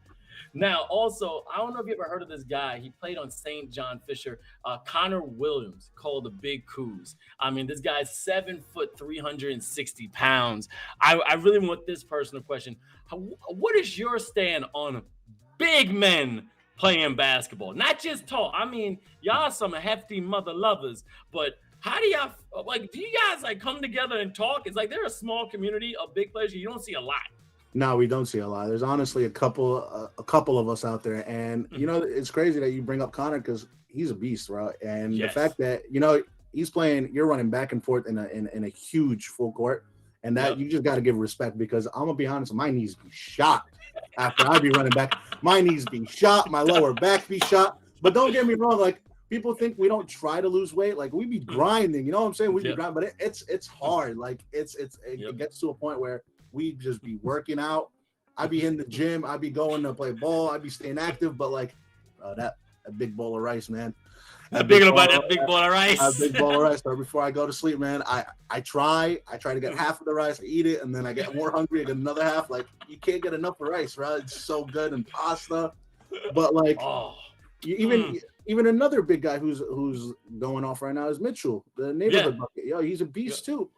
Now, also, I don't know if you ever heard of this guy. He played on St. John Fisher, Connor Williams, called the Big Coos. I mean, this guy's 7 foot, 360 pounds. I really want this personal question. What is your stand on big men playing basketball? Not just tall. I mean, y'all some hefty mother lovers, but how do y'all, do you guys come together and talk? It's like they're a small community of big players. You don't see a lot.
No, we don't see a lot. There's honestly a couple of us out there, and it's crazy that you bring up Connor because he's a beast, bro. And the fact that he's playing, you're running back and forth in a huge full court, and that you just got to give respect, because I'm gonna be honest, my knees be shot after I be running back. My knees be shot, my lower back be shot. But don't get me wrong, people think we don't try to lose weight, we be grinding. You know what I'm saying? We be grinding, but it's hard. It gets to a point where we just be working out. I be in the gym. I be going to play ball. I be staying active. But that big bowl of rice, man.
That big bowl of rice.
A big bowl of rice. But before I go to sleep, man, I try to get half of the rice. I eat it, and then I get more hungry. I get another half. You can't get enough of rice, right? It's so good, and pasta. But even another big guy who's going off right now is Mitchell, the neighborhood bucket. Yo, he's a beast too.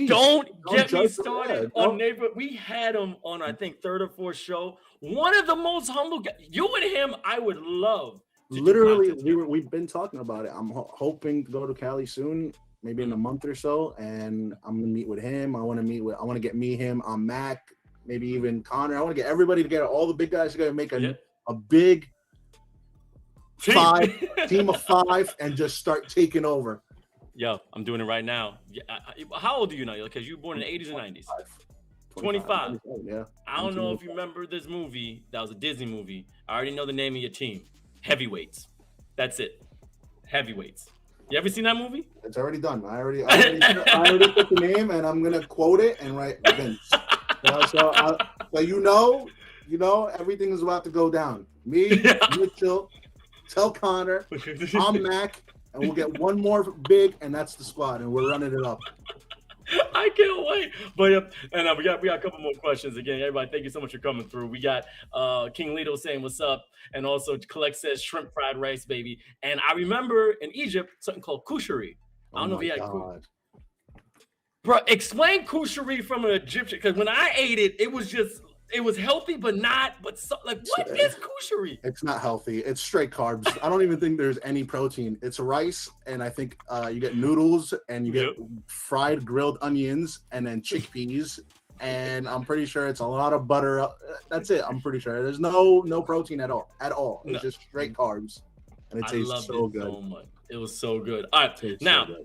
Don't get me started on neighborhood. We had him on, I think, third or fourth show. One of the most humble guys. You and him, I would love.
Literally, we've been talking about it. I'm hoping to go to Cali soon, maybe in a month or so, and I'm gonna meet with him. I want to get him, Mac, maybe even Connor. I want to get everybody together, all the big guys together, make a big team of 5, and just start taking over.
Yo, I'm doing it right now. How old are you now? Because you were born in the 80s or 90s? 25.
Yeah.
I don't know if you remember this movie. That was a Disney movie. I already know the name of your team. Heavyweights. That's it. Heavyweights. You ever seen that movie?
It's already done. I already put the name, and I'm gonna quote it and write Vince. So everything is about to go down. Me, Mitchell, tell Connor, I'm Mac. And we'll get one more big, and that's the squad, and we're running it up.
I can't wait. But and we got a couple more questions again. Everybody, thank you so much for coming through. We got King Lito saying what's up, and also Collect says shrimp fried rice, baby. And I remember in Egypt something called kushari. I
Oh
don't know if
my
you had
god.
bro. Explain kushari from an Egyptian, because when I ate it, it was healthy, but not. But so, like, what is kushari?
It's not healthy. It's straight carbs. I don't even think there's any protein. It's rice, and I think you get noodles, and you get fried grilled onions, and then chickpeas, and I'm pretty sure it's a lot of butter. That's it. I'm pretty sure there's no protein at all. At all. It's just straight carbs, and it tastes so good.
So much. It was so good. All right, now. So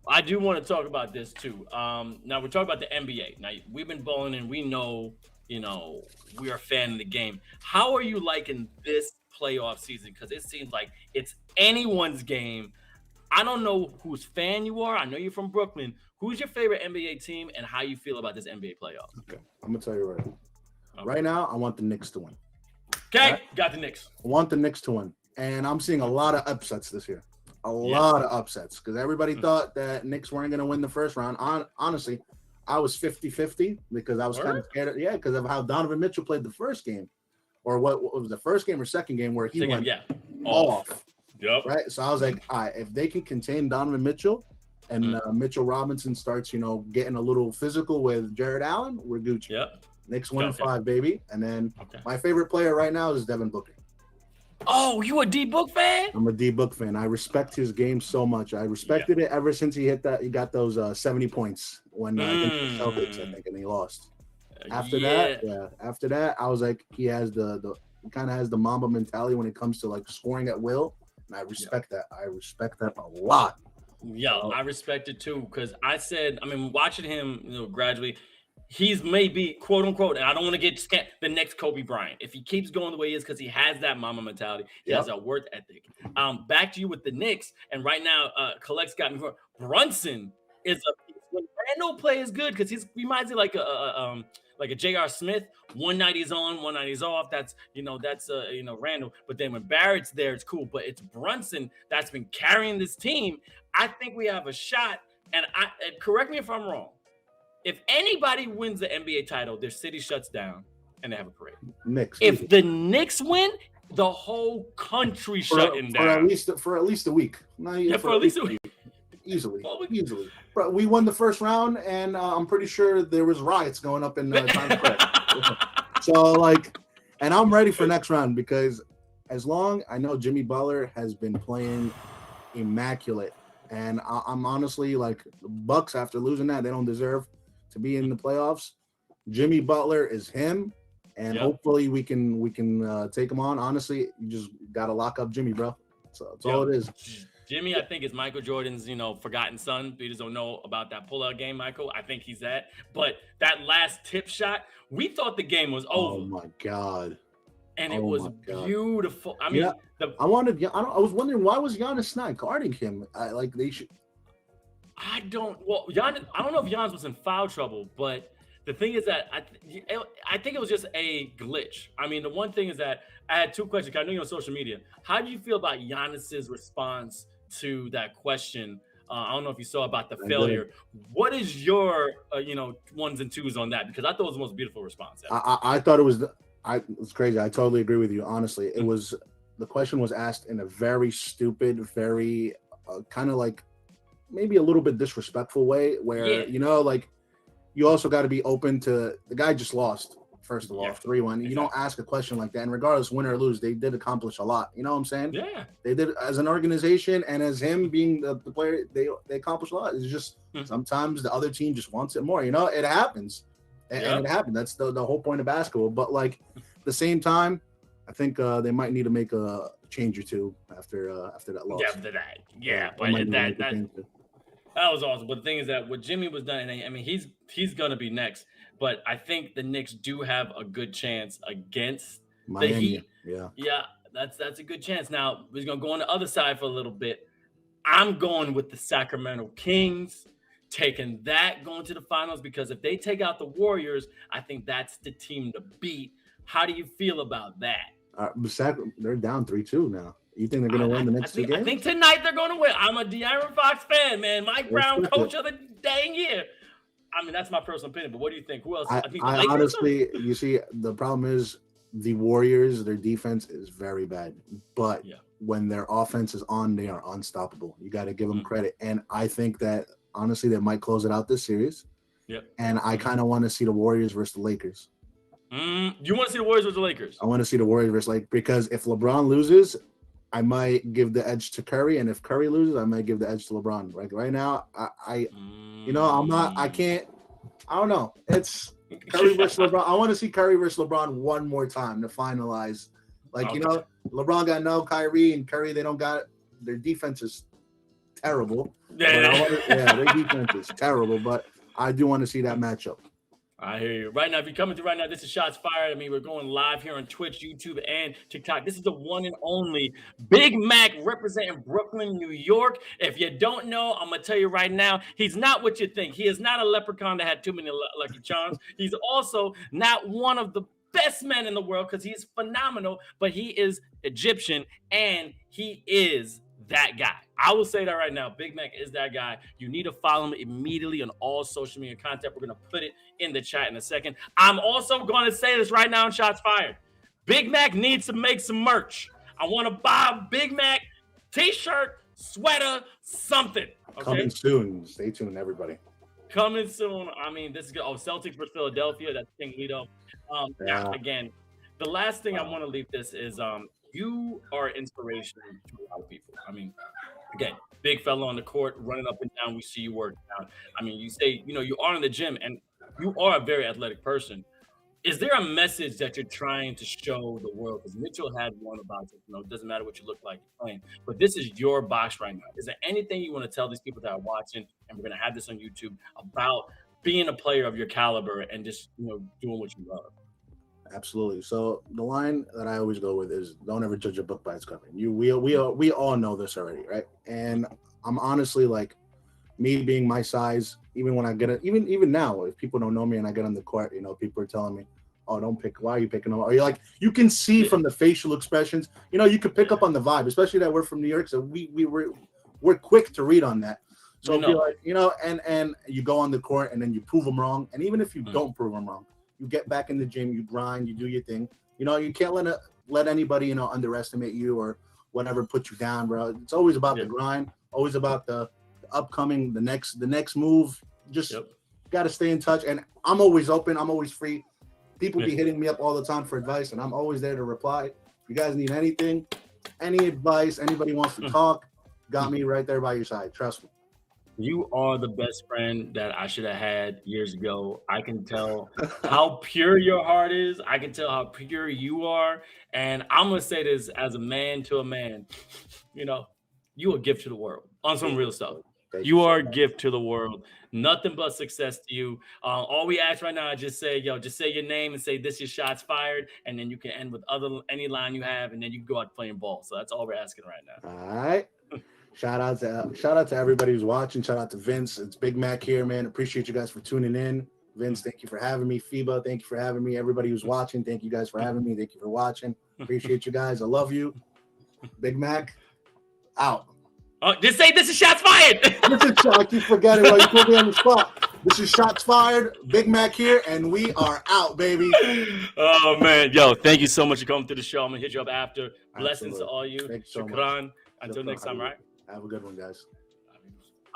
I do want to talk about this too. Now we're talking about the NBA. Now we've been bowling, and we know, we are a fan of the game. How are you liking this playoff season? Because it seems like it's anyone's game. I don't know whose fan you are. I know you're from Brooklyn. Who's your favorite NBA team, and how you feel about this NBA playoffs?
Okay, I'm gonna tell you right now. Okay. Right now, I want the Knicks to win.
Okay, right? Got the Knicks.
I want the Knicks to win, and I'm seeing a lot of upsets this year. A lot of upsets, because everybody thought that Knicks weren't going to win the first round. Honestly, I was 50-50 because I was kind of scared. Because of how Donovan Mitchell played the first game, or what was the first game or second game where he went off.
Yep.
Right. So I was like, all right, if they can contain Donovan Mitchell and Mitchell Robinson starts, getting a little physical with Jared Allen, we're Gucci.
Yep.
Knicks win 5, baby. And then my favorite player right now is Devin Booker.
Oh, you a D Book fan?
I'm a D Book fan. I respect his game so much. I respected it ever since he got those 70 points when against the Celtics, I think, and he lost. After that, I was like, he has the kind of has the Mamba mentality when it comes to like scoring at will, and I respect that. I respect that a lot.
I respect it too, because watching him, gradually. He's maybe, quote unquote, and I don't want to get the next Kobe Bryant. If he keeps going the way he is, because he has that mama mentality, he has a work ethic. Back to you with the Knicks, and right now, Collect's got me for Brunson is when Randall plays good, because he reminds me like a J.R. Smith. One night he's on, one night he's off. That's Randall. But then when Barrett's there, it's cool. But it's Brunson that's been carrying this team. I think we have a shot. And correct me if I'm wrong. If anybody wins the NBA title, their city shuts down and they have a parade.
Knicks.
If the Knicks win, the whole country shutting down.
For at least a week.
For at least a week.
Easily. But we won the first round, and I'm pretty sure there was riots going up in Times Square. So, and I'm ready for next round, because I know Jimmy Butler has been playing immaculate. And I'm honestly like, the Bucks, after losing that, they don't deserve to be in the playoffs. Jimmy Butler is him, and hopefully we can take him on. Honestly, you just gotta lock up Jimmy, bro. So that's all it is.
Jimmy, I think, is Michael Jordan's, forgotten son. We just don't know about that pullout game, Michael. I think he's that. But that last tip shot, we thought the game was over.
Oh my god!
And it was beautiful. I mean,
I was wondering, why was Giannis not guarding him? They should.
I don't know if Giannis was in foul trouble, but the thing is that I think it was just a glitch. I mean, the one thing is that I had two questions. I know you're on social media. How do you feel about Giannis's response to that question? I don't know if you saw about the failure. What is your, ones and twos on that? Because I thought it was the most beautiful response ever.
I thought it was. It's crazy. I totally agree with you. Honestly, it was. The question was asked in a very stupid, very kind of like maybe a little bit disrespectful way, where you also got to be open to the guy just lost. First of all, 3-1. Exactly. You don't ask a question like that, and regardless, win or lose, they did accomplish a lot. You know what I'm saying?
Yeah.
They did, as an organization, and as him being the player, they accomplished a lot. It's just sometimes the other team just wants it more. It happens, and it happened. That's the whole point of basketball. But at the same time, I think they might need to make a change or two after that loss.
After that, but that was awesome. But the thing is that what Jimmy was done, and he's gonna be next. But I think the Knicks do have a good chance against
Miami.
The Heat.
Yeah,
that's a good chance. Now we're gonna go on the other side for a little bit. I'm going with the Sacramento Kings, taking that, going to the finals, because if they take out the Warriors, I think that's the team to beat. How do you feel about that?
They're down 3-2 now. You think they're going to win the next two games?
I think tonight they're going to win. I'm a De'Aaron Fox fan, man. Mike Brown, coach of the dang year. I mean, that's my personal opinion. But what do you think? Who else?
I,
I think the
I
Lakers.
honestly, you see, the problem is the Warriors, their defense is very bad. But
Yeah.
when their offense is on, they are unstoppable. You got to give them
Mm.
credit. And I think that, honestly, they might close it out this series.
Yep.
And I kind of want to see the Warriors versus the Lakers.
You want to see the Warriors versus the Lakers?
I want to see the Warriors versus Lakers because if LeBron loses, I might give the edge to Curry, and if Curry loses, I might give the edge to LeBron. Like right now, I don't know. It's Curry versus LeBron. I want to see Curry versus LeBron one more time to finalize. Like, you know, LeBron got no Kyrie, and Curry, they don't got their defense is terrible. Their defense is terrible, but I do want to see that matchup.
I hear you. Right now, if you're coming through right now, this is Shots Fired. I mean, we're going live here on Twitch, YouTube, and TikTok. This is the one and only Big Mac representing Brooklyn, New York. If you don't know, I'm going to tell you right now, he's not what you think. He is not a leprechaun that had too many lucky charms. He's also not one of the best men in the world because he's phenomenal, but he is Egyptian, and he is that guy. I will say that right now. Big Mac is that guy. You need to follow him immediately on all social media content. We're going to put it in the chat in a second. I'm also going to say this right now in Shots Fired. Big Mac needs to make some merch. I want to buy a Big Mac t-shirt, sweater, something. Okay?
Coming soon. Stay tuned, everybody.
Coming soon. I mean, this is good. Oh, Celtics for Philadelphia. That's King Lito. Now, again, the last thing I want to leave this is you are inspiration to a lot of people. I mean, again, big fella on the court, running up and down. We see you working out. I mean, you say, you know, you are in the gym and you are a very athletic person. Is there a message that you're trying to show the world? Because Mitchell had one about it. You know, it doesn't matter what you look like you're playing, but this is your box right now. Is there anything you want to tell these people that are watching, and we're going to have this on YouTube, about being a player of your caliber and just, you know, doing what you love?
Absolutely. So the line that I always go with is, don't ever judge a book by its cover. We all know this already, right? And I'm honestly, like, me being my size, even when I get it, even now, if people don't know me and I get on the court, you know, people are telling me, oh, don't pick, why are you picking them? Or you're like, you can see from the facial expressions, you know, you could pick up on the vibe, especially that we're from New York, so we're quick to read on that. So if you're like, you know, and you go on the court and then you prove them wrong, and even if you don't prove them wrong, you get back in the gym, you grind, you do your thing. You know, you can't let anybody, you know, underestimate you or whatever, put you down, bro. It's always about the grind, always about the upcoming, the next move. Just got to stay in touch. And I'm always open. I'm always free. People be hitting me up all the time for advice, and I'm always there to reply. If you guys need anything, any advice, anybody wants to talk, got me right there by your side. Trust me.
You are the best friend that I should have had years ago. I can tell how pure your heart is. I can tell how pure you are. And I'm going to say this as a man to a man. You know, you a gift to the world on some real stuff. You are a gift to the world. Nothing but success to you. All we ask right now is just say your name and say, this is Shots Fired. And then you can end with any line you have. And then you can go out playing ball. So that's all we're asking right now.
All right. Shout out to everybody who's watching. Shout out to Vince. It's Big Mac here, man. Appreciate you guys for tuning in. Vince, thank you for having me. FIBA, thank you for having me. Everybody who's watching, thank you guys for having me. Thank you for watching. Appreciate you guys. I love you. Big Mac, out.
Oh, just say this is Shots Fired.
I keep forgetting while you put me on the spot. This is Shots Fired. Big Mac here, and we are out, baby.
Oh, man. Yo, thank you so much for coming to the show. I'm going to hit you up after. Blessings to all you.
Thanks so
Shukran.
much.
Until next time, right?
Have a good one, guys.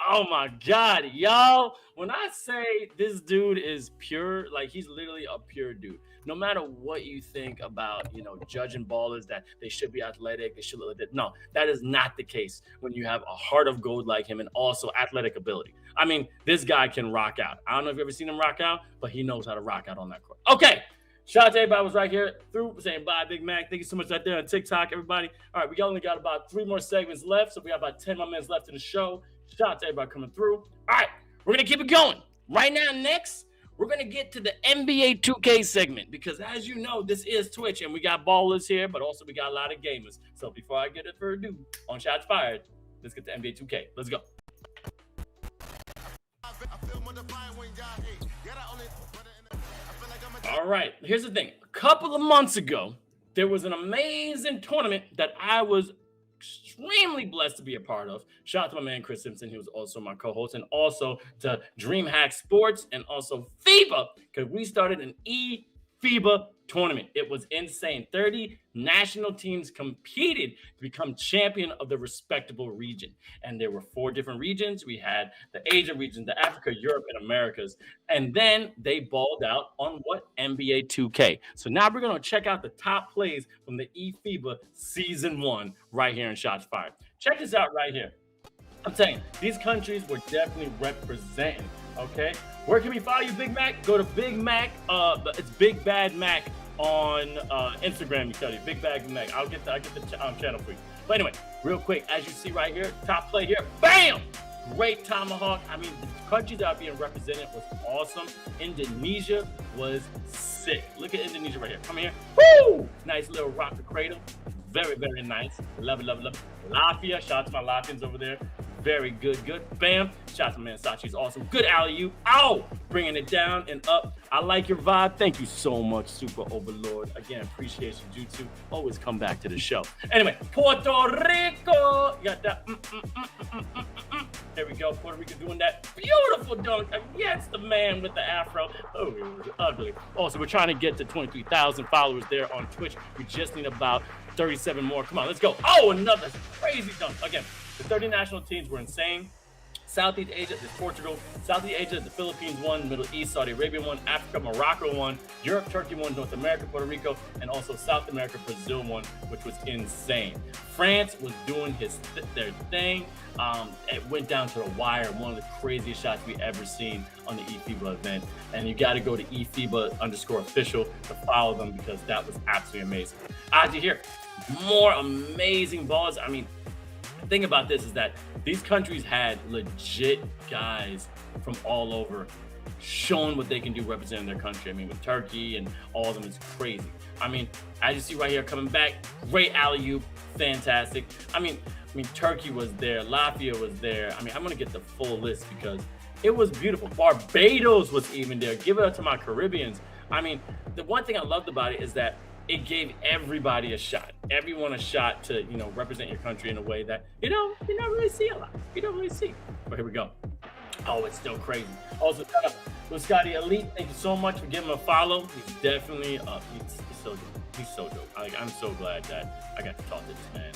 Oh my God, y'all. When I say this dude is pure, like he's literally a pure dude. No matter what you think about, you know, judging ballers that they should be athletic, they should look like that. No, that is not the case when you have a heart of gold like him and also athletic ability. I mean, this guy can rock out. I don't know if you've ever seen him rock out, but he knows how to rock out on that court. Okay. Shout out to everybody who was right here through saying bye, Big Mac. Thank you so much right there on TikTok, everybody. All right, we only got about 3 more segments left, so we got about 10 more minutes left in the show. Shout out to everybody coming through. All right, we're going to keep it going. Right now, next, we're going to get to the NBA 2K segment because, as you know, this is Twitch, and we got ballers here, but also we got a lot of gamers. So before I get it further ado on Shots Fired, let's get to NBA 2K. Let's go. All right, here's the thing. A couple of months ago, there was an amazing tournament that I was extremely blessed to be a part of. Shout out to my man Chris Simpson, he was also my co-host, and also to DreamHack Sports and also FIBA, because we started an FIBA tournament. It was insane. 30 national teams competed to become champion of the respectable region. And there were 4 different regions. We had the Asia region, the Africa, Europe, and Americas. And then they balled out on what? NBA 2K. So now we're going to check out the top plays from the FIBA Season 1 right here in Shots Fired. Check this out right here. I'm saying these countries were definitely representing. Okay, where can we follow you, Big Mac? Go to Big Mac. It's Big Bad Mac on Instagram. You tell you Big Bad Mac. I'll get the channel for you. But anyway, real quick, as you see right here, top play here, bam! Great tomahawk. I mean, the countries that are being represented was awesome. Indonesia was sick. Look at Indonesia right here. Come here. Woo! Nice little rock the cradle. Very, very nice. Love it, love it, love it. Latvia. Shout out to my Latvians over there. Very good, good. Bam. Shout out to man Sachi's awesome. Good alley-oop. Ow! Bringing it down and up. I like your vibe. Thank you so much, Super Overlord. Again, appreciate you, Jutsu. Always come back to the show. Anyway, Puerto Rico. You got that. There we go. Puerto Rico doing that beautiful dunk against the man with the afro. Oh, it was ugly. Also, we're trying to get to 23,000 followers there on Twitch. We just need about 37 more. Come on, let's go. Oh, another crazy dunk. Again, the 30 national teams were insane. Southeast Asia, there's Portugal. Southeast Asia, the Philippines won. Middle East, Saudi Arabia won. Africa, Morocco won. Europe, Turkey won. North America, Puerto Rico. And also South America, Brazil won, which was insane. France was doing their thing. It went down to the wire. One of the craziest shots we ever seen on the eFIBA event. And you got to go to eFIBA_official to follow them because that was absolutely amazing. As you hear, more amazing balls. I mean, the thing about this is that these countries had legit guys from all over showing what they can do representing their country. I mean, with Turkey and all of them, it's crazy. I mean, as you see right here, coming back, great alley-oop, fantastic. I mean, Turkey was there, Latvia was there. I mean, I'm gonna get the full list because it was beautiful. Barbados was even there. Give it up to my Caribbeans. I mean, the one thing I loved about it is that it gave everybody a shot, everyone a shot to, represent your country in a way that, you don't really see a lot. You don't really see. But here we go. Oh, it's still crazy. Also, shout out to Scotty Elite. Thank you so much for giving him a follow. He's definitely, he's so dope. He's so dope. I'm so glad that I got to talk to this man,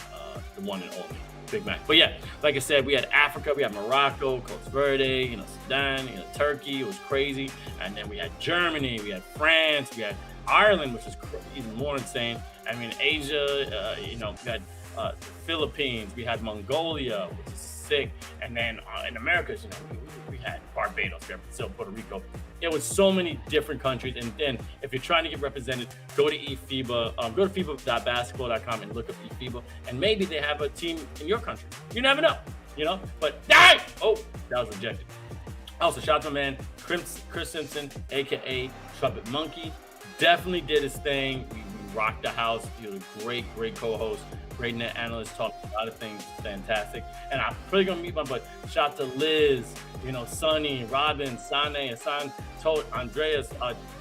the one and only Big Mac. But yeah, like I said, we had Africa, we had Morocco, Costa Verde, Sudan, Turkey. It was crazy. And then we had Germany, we had France, we had Ireland, which is even more insane. I mean, Asia, we had the Philippines, we had Mongolia, which is sick. And then in Americas, we had Barbados, we had Brazil, Puerto Rico. It was so many different countries. And then if you're trying to get represented, go to eFIBA, go to FIBA.basketball.com and look up eFIBA. And maybe they have a team in your country. You never know, But, that was rejected. Also, shout out to my man, Chris Simpson, a.k.a. Trumpet Monkey. Definitely did his thing. We rocked the house. He was a great co-host, great net analyst, talked a lot of things, fantastic. And I'm probably gonna meet one, but shout out to Liz, Sonny, Robin, Sane, Hassan, Andreas,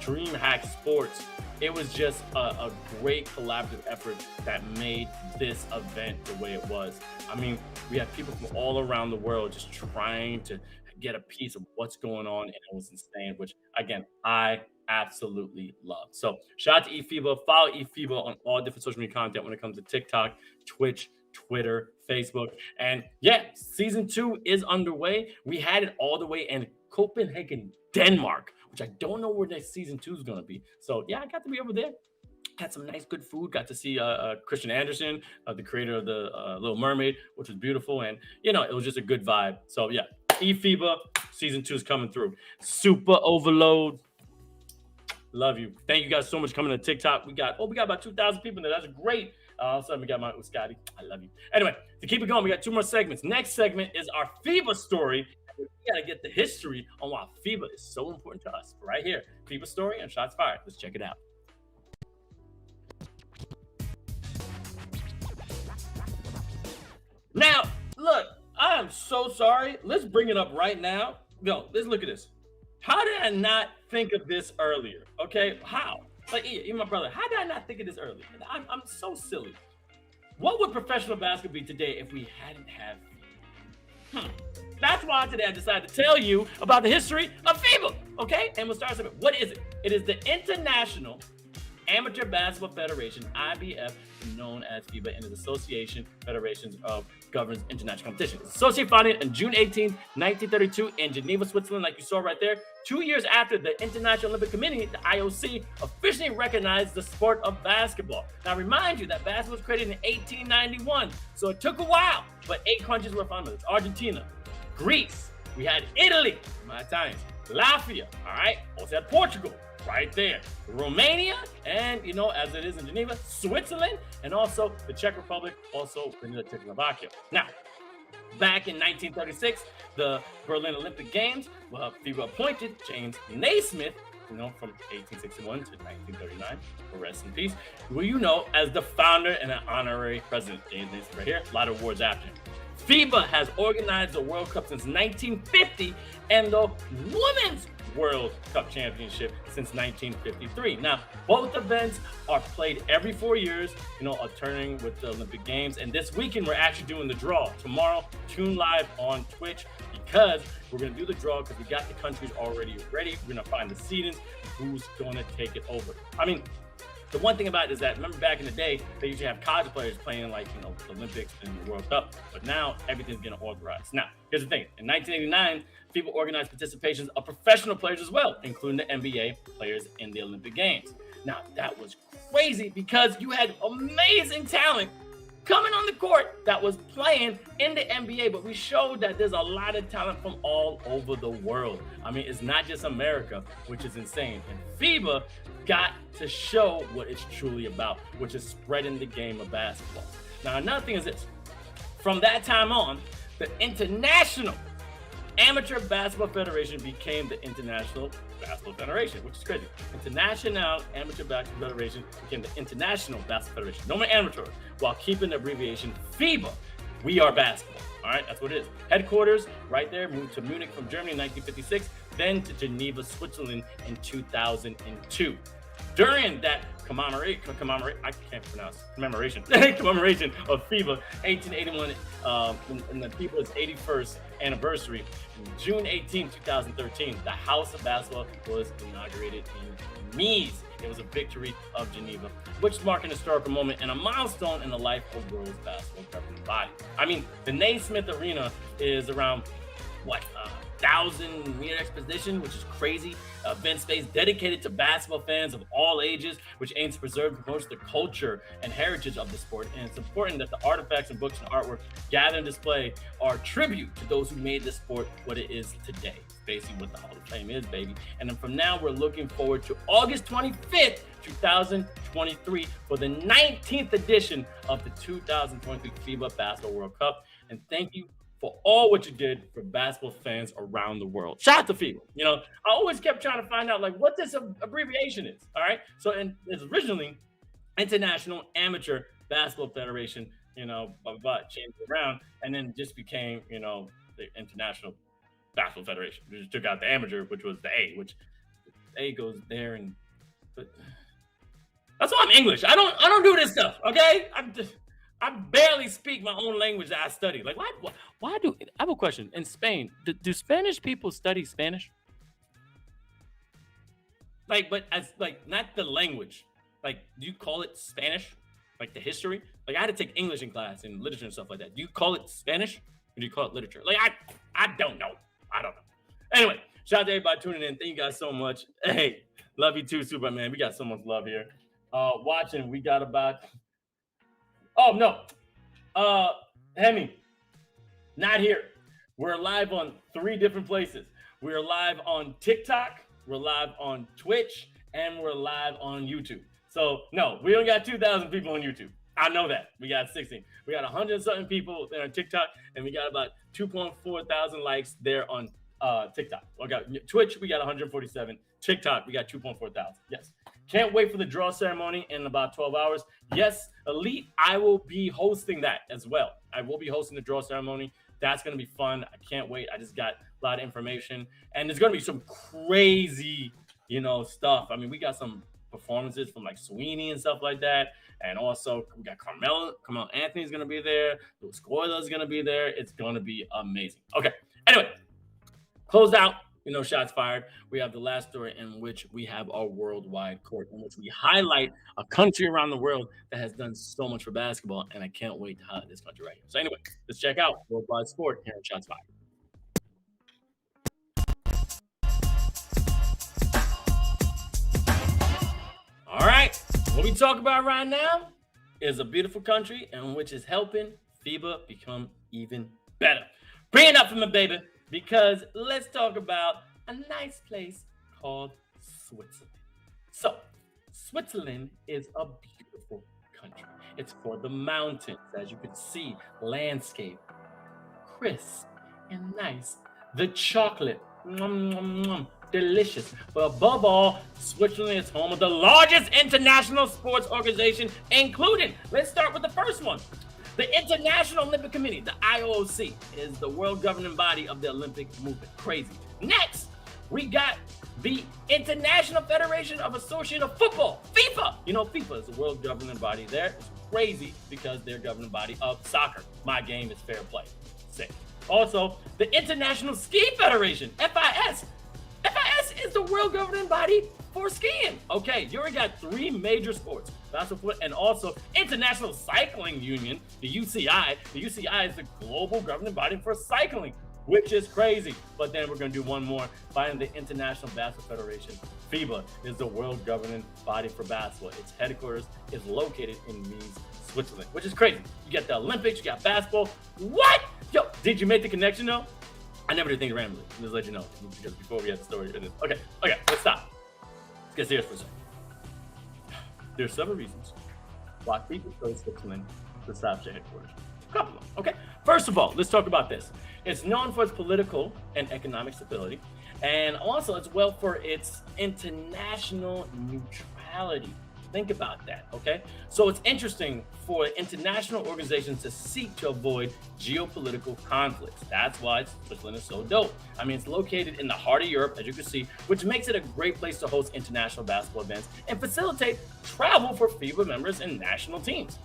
DreamHack Sports. It was just a great collaborative effort that made this event the way it was. I mean, we had people from all around the world just trying to get a piece of what's going on, and it was insane, which again, I absolutely love. So shout out to eFIBA. Follow eFIBA on all different social media content when it comes to TikTok, Twitch, Twitter, Facebook. And yeah, season 2 is underway. We had it all the way in Copenhagen, Denmark, which I don't know where next season 2 is going to be. So yeah, I got to be over there. Had some nice, good food. Got to see Christian Andersen, the creator of the Little Mermaid, which was beautiful. And, it was just a good vibe. So yeah, eFIBA season 2 is coming through. Super Overload. Love you. Thank you guys so much for coming to TikTok. We got about 2,000 people there. That's great. All of a sudden, we got my Scotty. I love you. Anyway, to keep it going, we got 2 more segments. Next segment is our FIBA story. We got to get the history on why FIBA is so important to us. Right here, FIBA story and shots fired. Let's check it out. Now, look, I am so sorry. Let's bring it up right now. Let's look at this. How did I not think of this earlier? Okay, how? Like, even my brother, how did I not think of this earlier? I'm so silly. What would professional basketball be today if we hadn't had FIBA? That's why today I decided to tell you about the history of FIBA, okay? And we'll start with what is it? It is the International Amateur Basketball Federation, IBF, known as FIBA, and is Association Federations of Governs International Competition. It's associated founded on June 18, 1932 in Geneva, Switzerland, like you saw right there. 2 years after the International Olympic Committee, the IOC, officially recognized the sport of basketball. Now, remind you that basketball was created in 1891, so it took a while, but 8 countries were founded. It's Argentina, Greece, we had Italy, my Italians, Latvia, all right? Also had Portugal, right there, Romania, and as it is in Geneva, Switzerland, and also the Czech Republic, also in the Czechoslovakia. Now, back in 1936, the Berlin Olympic Games, FIBA appointed James Naismith, from 1861 to 1939, rest in peace, who as the founder and an honorary president. James Naismith right here, a lot of awards after him. FIBA has organized the World Cup since 1950 and the Women's World Cup Championship since 1953. Now, both events are played every 4 years, alternating with the Olympic Games. And this weekend, we're actually doing the draw. Tomorrow, tune live on Twitch because we're going to do the draw because we got the countries already ready. We're going to find the seedings, who's going to take it over. I mean, the one thing about it is that, remember back in the day, they usually have college players playing the Olympics and the World Cup, but now everything's getting authorized. Now, here's the thing. In 1989, FIBA organized participations of professional players as well, including the NBA players in the Olympic Games. Now, that was crazy because you had amazing talent coming on the court that was playing in the NBA, but we showed that there's a lot of talent from all over the world. I mean, it's not just America, which is insane. And FIBA got to show what it's truly about, which is spreading the game of basketball. Now, another thing is this. From that time on, the International Amateur Basketball Federation became the International Basketball Federation, which is crazy. International Amateur Basketball Federation became the International Basketball Federation. No more amateur, while keeping the abbreviation FIBA. We are basketball. All right, that's what it is. Headquarters right there, moved to Munich from Germany in 1956, then to Geneva, Switzerland in 2002. During that commemoration of FIBA 1881 and the FIBA's 81st anniversary, June 18, 2013, the House of Basketball was inaugurated in Nice. It was a victory of Geneva, which marked an historical moment and a milestone in the life of world's basketball governing body. I mean, the Naismith Arena is around 1,000-meter exposition, which is crazy. Event space dedicated to basketball fans of all ages, which aims to preserve and promote the culture and heritage of the sport. And it's important that the artifacts and books and artwork gathered and displayed are tribute to those who made the sport what it is today. Basically what the Hall of Fame is, baby. And then from now, we're looking forward to August 25th, 2023 for the 19th edition of the 2023 FIBA Basketball World Cup. And thank you for all what you did for basketball fans around the world. Shout out to FIBA. I always kept trying to find out what this abbreviation is. All right. So, and it's originally International Amateur Basketball Federation, changed around and then just became, the International Basketball Federation. We just took out the amateur, which was the A, which A goes there but that's why I'm English. I don't do this stuff. Okay. I barely speak my own language that I study. Why do I have a question? In Spain, do Spanish people study Spanish? But as not the language. Do you call it Spanish? The history? I had to take English in class and literature and stuff like that. Do you call it Spanish or do you call it literature? I don't know. I don't know. Anyway, shout out to everybody tuning in. Thank you guys so much. Hey, love you too, Superman. We got so much love here. Watching, we got about. Oh, no. Hemi, not here. We're live on 3 different places. We're live on TikTok, we're live on Twitch, and we're live on YouTube. So, no, we only got 2,000 people on YouTube. I know that. We got 16. We got 100-something people there on TikTok, and we got about 2.4 thousand likes there on TikTok. We got Twitch, we got 147. TikTok, we got 2.4 thousand. Yes. Can't wait for the draw ceremony in about 12 hours. Yes, Elite, I will be hosting that as well. I will be hosting the draw ceremony. That's going to be fun. I can't wait. I just got a lot of information. And there's going to be some crazy, stuff. I mean, we got some performances from like Sweeney and stuff like that. And also we got Carmelo Anthony's gonna be there. Louis Goyla's gonna be there. It's gonna be amazing. Okay. Anyway, closed out. Shots fired. We have the last story in which we have our worldwide court, in which we highlight a country around the world that has done so much for basketball, and I can't wait to highlight this country right here. So anyway, let's check out worldwide sport here in Shots Fired. All right, what we talk about right now is a beautiful country in which is helping FIBA become even better. Bring it up for me, baby, because let's talk about a nice place called Switzerland. So, Switzerland is a beautiful country. It's for the mountains, as you can see, landscape, crisp and nice. The chocolate, delicious. But above all, Switzerland is home of the largest international sports organization, including, let's start with the first one. The International Olympic Committee, the IOC, is the world governing body of the Olympic movement. Crazy. Next, we got the International Federation of Association of Football, FIFA. FIFA is the world governing body there. It's crazy because they're governing body of soccer. My game is fair play. Sick. Also, the International Ski Federation, FIS. FIS is the world governing body for skiing. Okay, you already got 3 major sports, basketball, and also International Cycling Union, the UCI. The UCI is the global governing body for cycling, which is crazy. But then we're going to do one more. Finally, the International Basketball Federation, FIBA, is the world governing body for basketball. Its headquarters is located in Nice, Switzerland, which is crazy. You got the Olympics, you got basketball. What? Yo, did you make the connection though? I never did things randomly. Just let you know, because before we had the story. Okay, let's stop. Let's get serious for a second. There's several reasons why people chose Switzerland to establish their headquarters. A couple of them. Okay, first of all, let's talk about this. It's known for its political and economic stability, and also it's well for its international neutrality. Think about that, okay? So it's interesting for international organizations to seek to avoid geopolitical conflicts. That's why Switzerland is so dope. I mean, it's located in the heart of Europe, as you can see, which makes it a great place to host international basketball events and facilitate travel for FIBA members and national teams.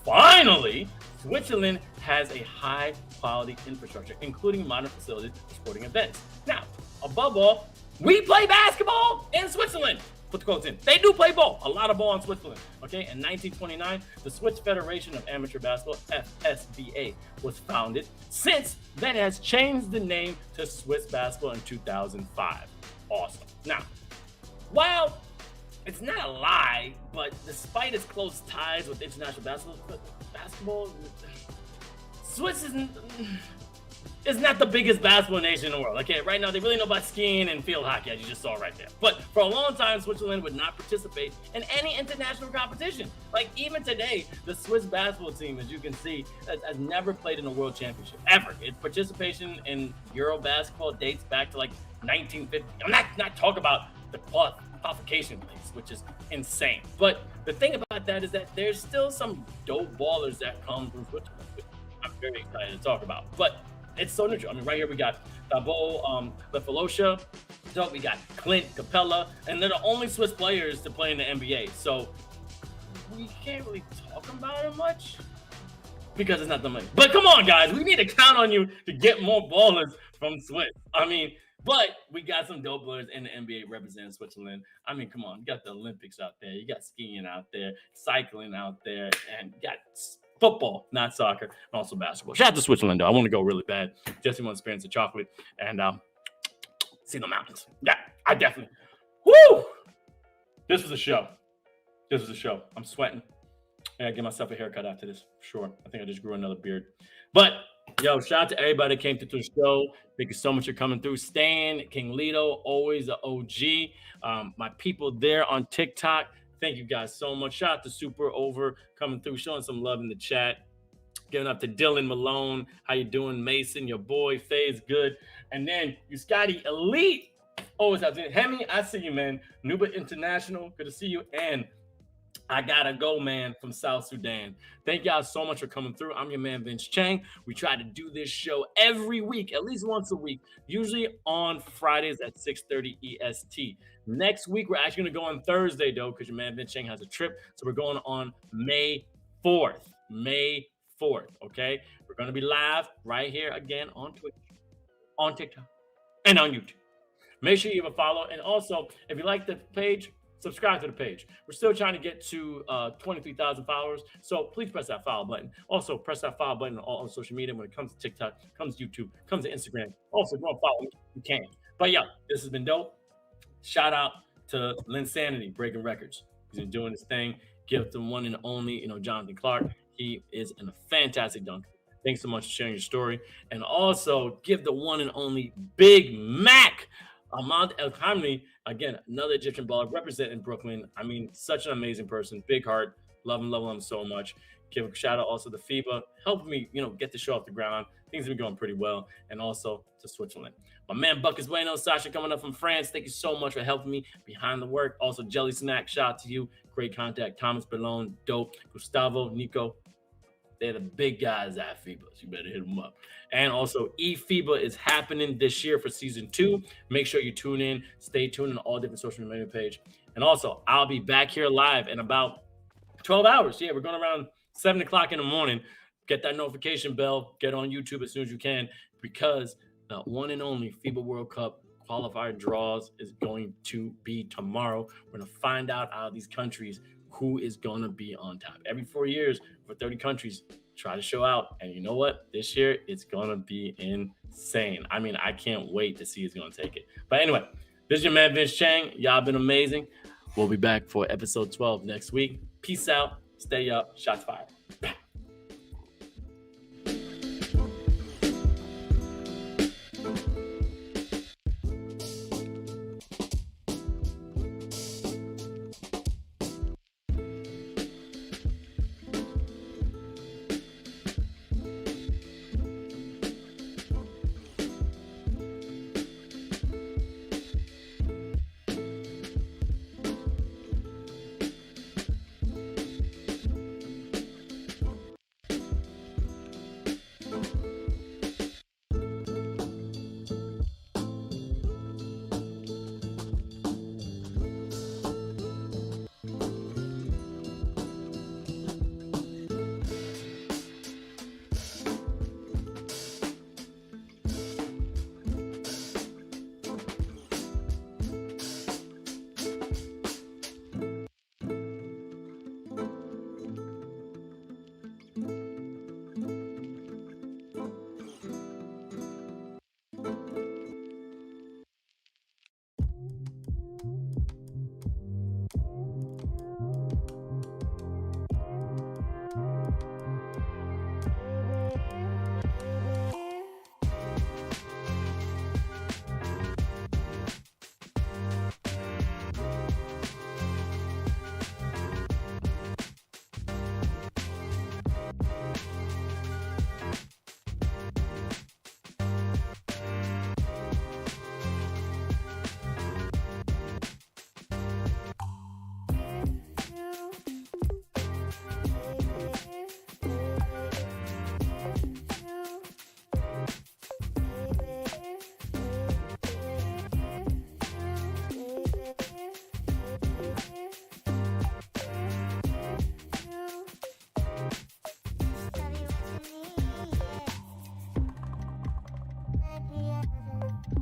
Finally, Switzerland has a high-quality infrastructure, including modern facilities for sporting events. Now, above all, we play basketball in Switzerland. Put the quotes in. They do play ball, a lot of ball in Switzerland. Okay, in 1929, the Swiss Federation of Amateur Basketball, FSBA, was founded. Since then, it has changed the name to Swiss Basketball in 2005. Awesome. Now, while it's not a lie, but despite its close ties with international basketball, Swiss is not the biggest basketball nation in the world. Okay, right now they really know about skiing and field hockey, as you just saw right there. But for a long time, Switzerland would not participate in any international competition. Like even today, the Swiss basketball team, as you can see, has never played in a world championship ever. Its participation in Euro basketball dates back to like 1950. I'm not talking about the qualification place, which is insane. But the thing about that is that there's still some dope ballers that come from Switzerland, which I'm very excited to talk about. But it's so neutral. I mean, right here we got Thibaut Lefalocha, so we got Clint Capella, and they're the only Swiss players to play in the NBA. So we can't really talk about it much because it's not the money. But come on, guys, we need to count on you to get more ballers from Swiss. I mean, but we got some dope players in the NBA representing Switzerland. I mean, come on, you got the Olympics out there, you got skiing out there, cycling out there, and you got football, not soccer, and also basketball. Shout out to Switzerland, though. I want to go really bad. Just want to experience the chocolate and see the mountains. Yeah, I definitely. Woo! This was a show. I'm sweating. I gotta get myself a haircut after this. Sure. I think I just grew another beard. But, yo, shout out to everybody that came through the show. Thank you so much for coming through. Stan, King Lito, always an OG. My people there on TikTok. Thank you guys so much. Shout out to Super Over coming through, showing some love in the chat. Giving up to Dylan Malone. How you doing, Mason? Your boy, Faye's good. And then you Scotty Elite. Always out there. Hemi, I see you, man. Nuba International. Good to see you. And I gotta go, man, from South Sudan. Thank y'all so much for coming through. I'm your man, Vince Chang. We try to do this show every week, at least once a week, usually on Fridays at 6:30 EST. Next week, we're actually gonna go on Thursday, though, because your man, Vince Chang, has a trip. So we're going on May 4th. May 4th, okay? We're gonna be live right here again on Twitch, on TikTok, and on YouTube. Make sure you give a follow. And also, if you like the page, subscribe to the page. We're still trying to get to 23,000 followers. So please press that follow button. Also, press that follow button on social media when it comes to TikTok, comes to YouTube, comes to Instagram. Also, if you want to follow me, you can. But yeah, this has been dope. Shout out to Linsanity, Breaking Records. He's been doing his thing. Give the one and only, Jonathan Clark. He is a fantastic dunker. Thanks so much for sharing your story. And also give the one and only Big Mac, Ahmad El Hamli, again, another Egyptian baller representing Brooklyn. I mean, such an amazing person, big heart, love him so much. Give a shout out also to FIBA, helping me, get the show off the ground. Things have been going pretty well. And also to Switzerland. My man Buckets Bueno, Sasha coming up from France. Thank you so much for helping me behind the work. Also, Jelly Snack, shout out to you. Great contact. Thomas Bellone, dope. Gustavo, Nico. They're the big guys at FIBA, so you better hit them up. And also, eFIBA is happening this year for season 2. Make sure you tune in. Stay tuned on all different social media page. And also, I'll be back here live in about 12 hours. Yeah, we're going around 7 o'clock in the morning. Get that notification bell. Get on YouTube as soon as you can, because the one and only FIBA World Cup qualifier draws is going to be tomorrow. We're going to find out of these countries who is going to be on top. Every 4 years, for 30 countries, try to show out. And you know what? This year, it's going to be insane. I mean, I can't wait to see who's going to take it. But anyway, this is your man, Vince Chang. Y'all been amazing. We'll be back for episode 12 next week. Peace out. Stay up. Shots fired.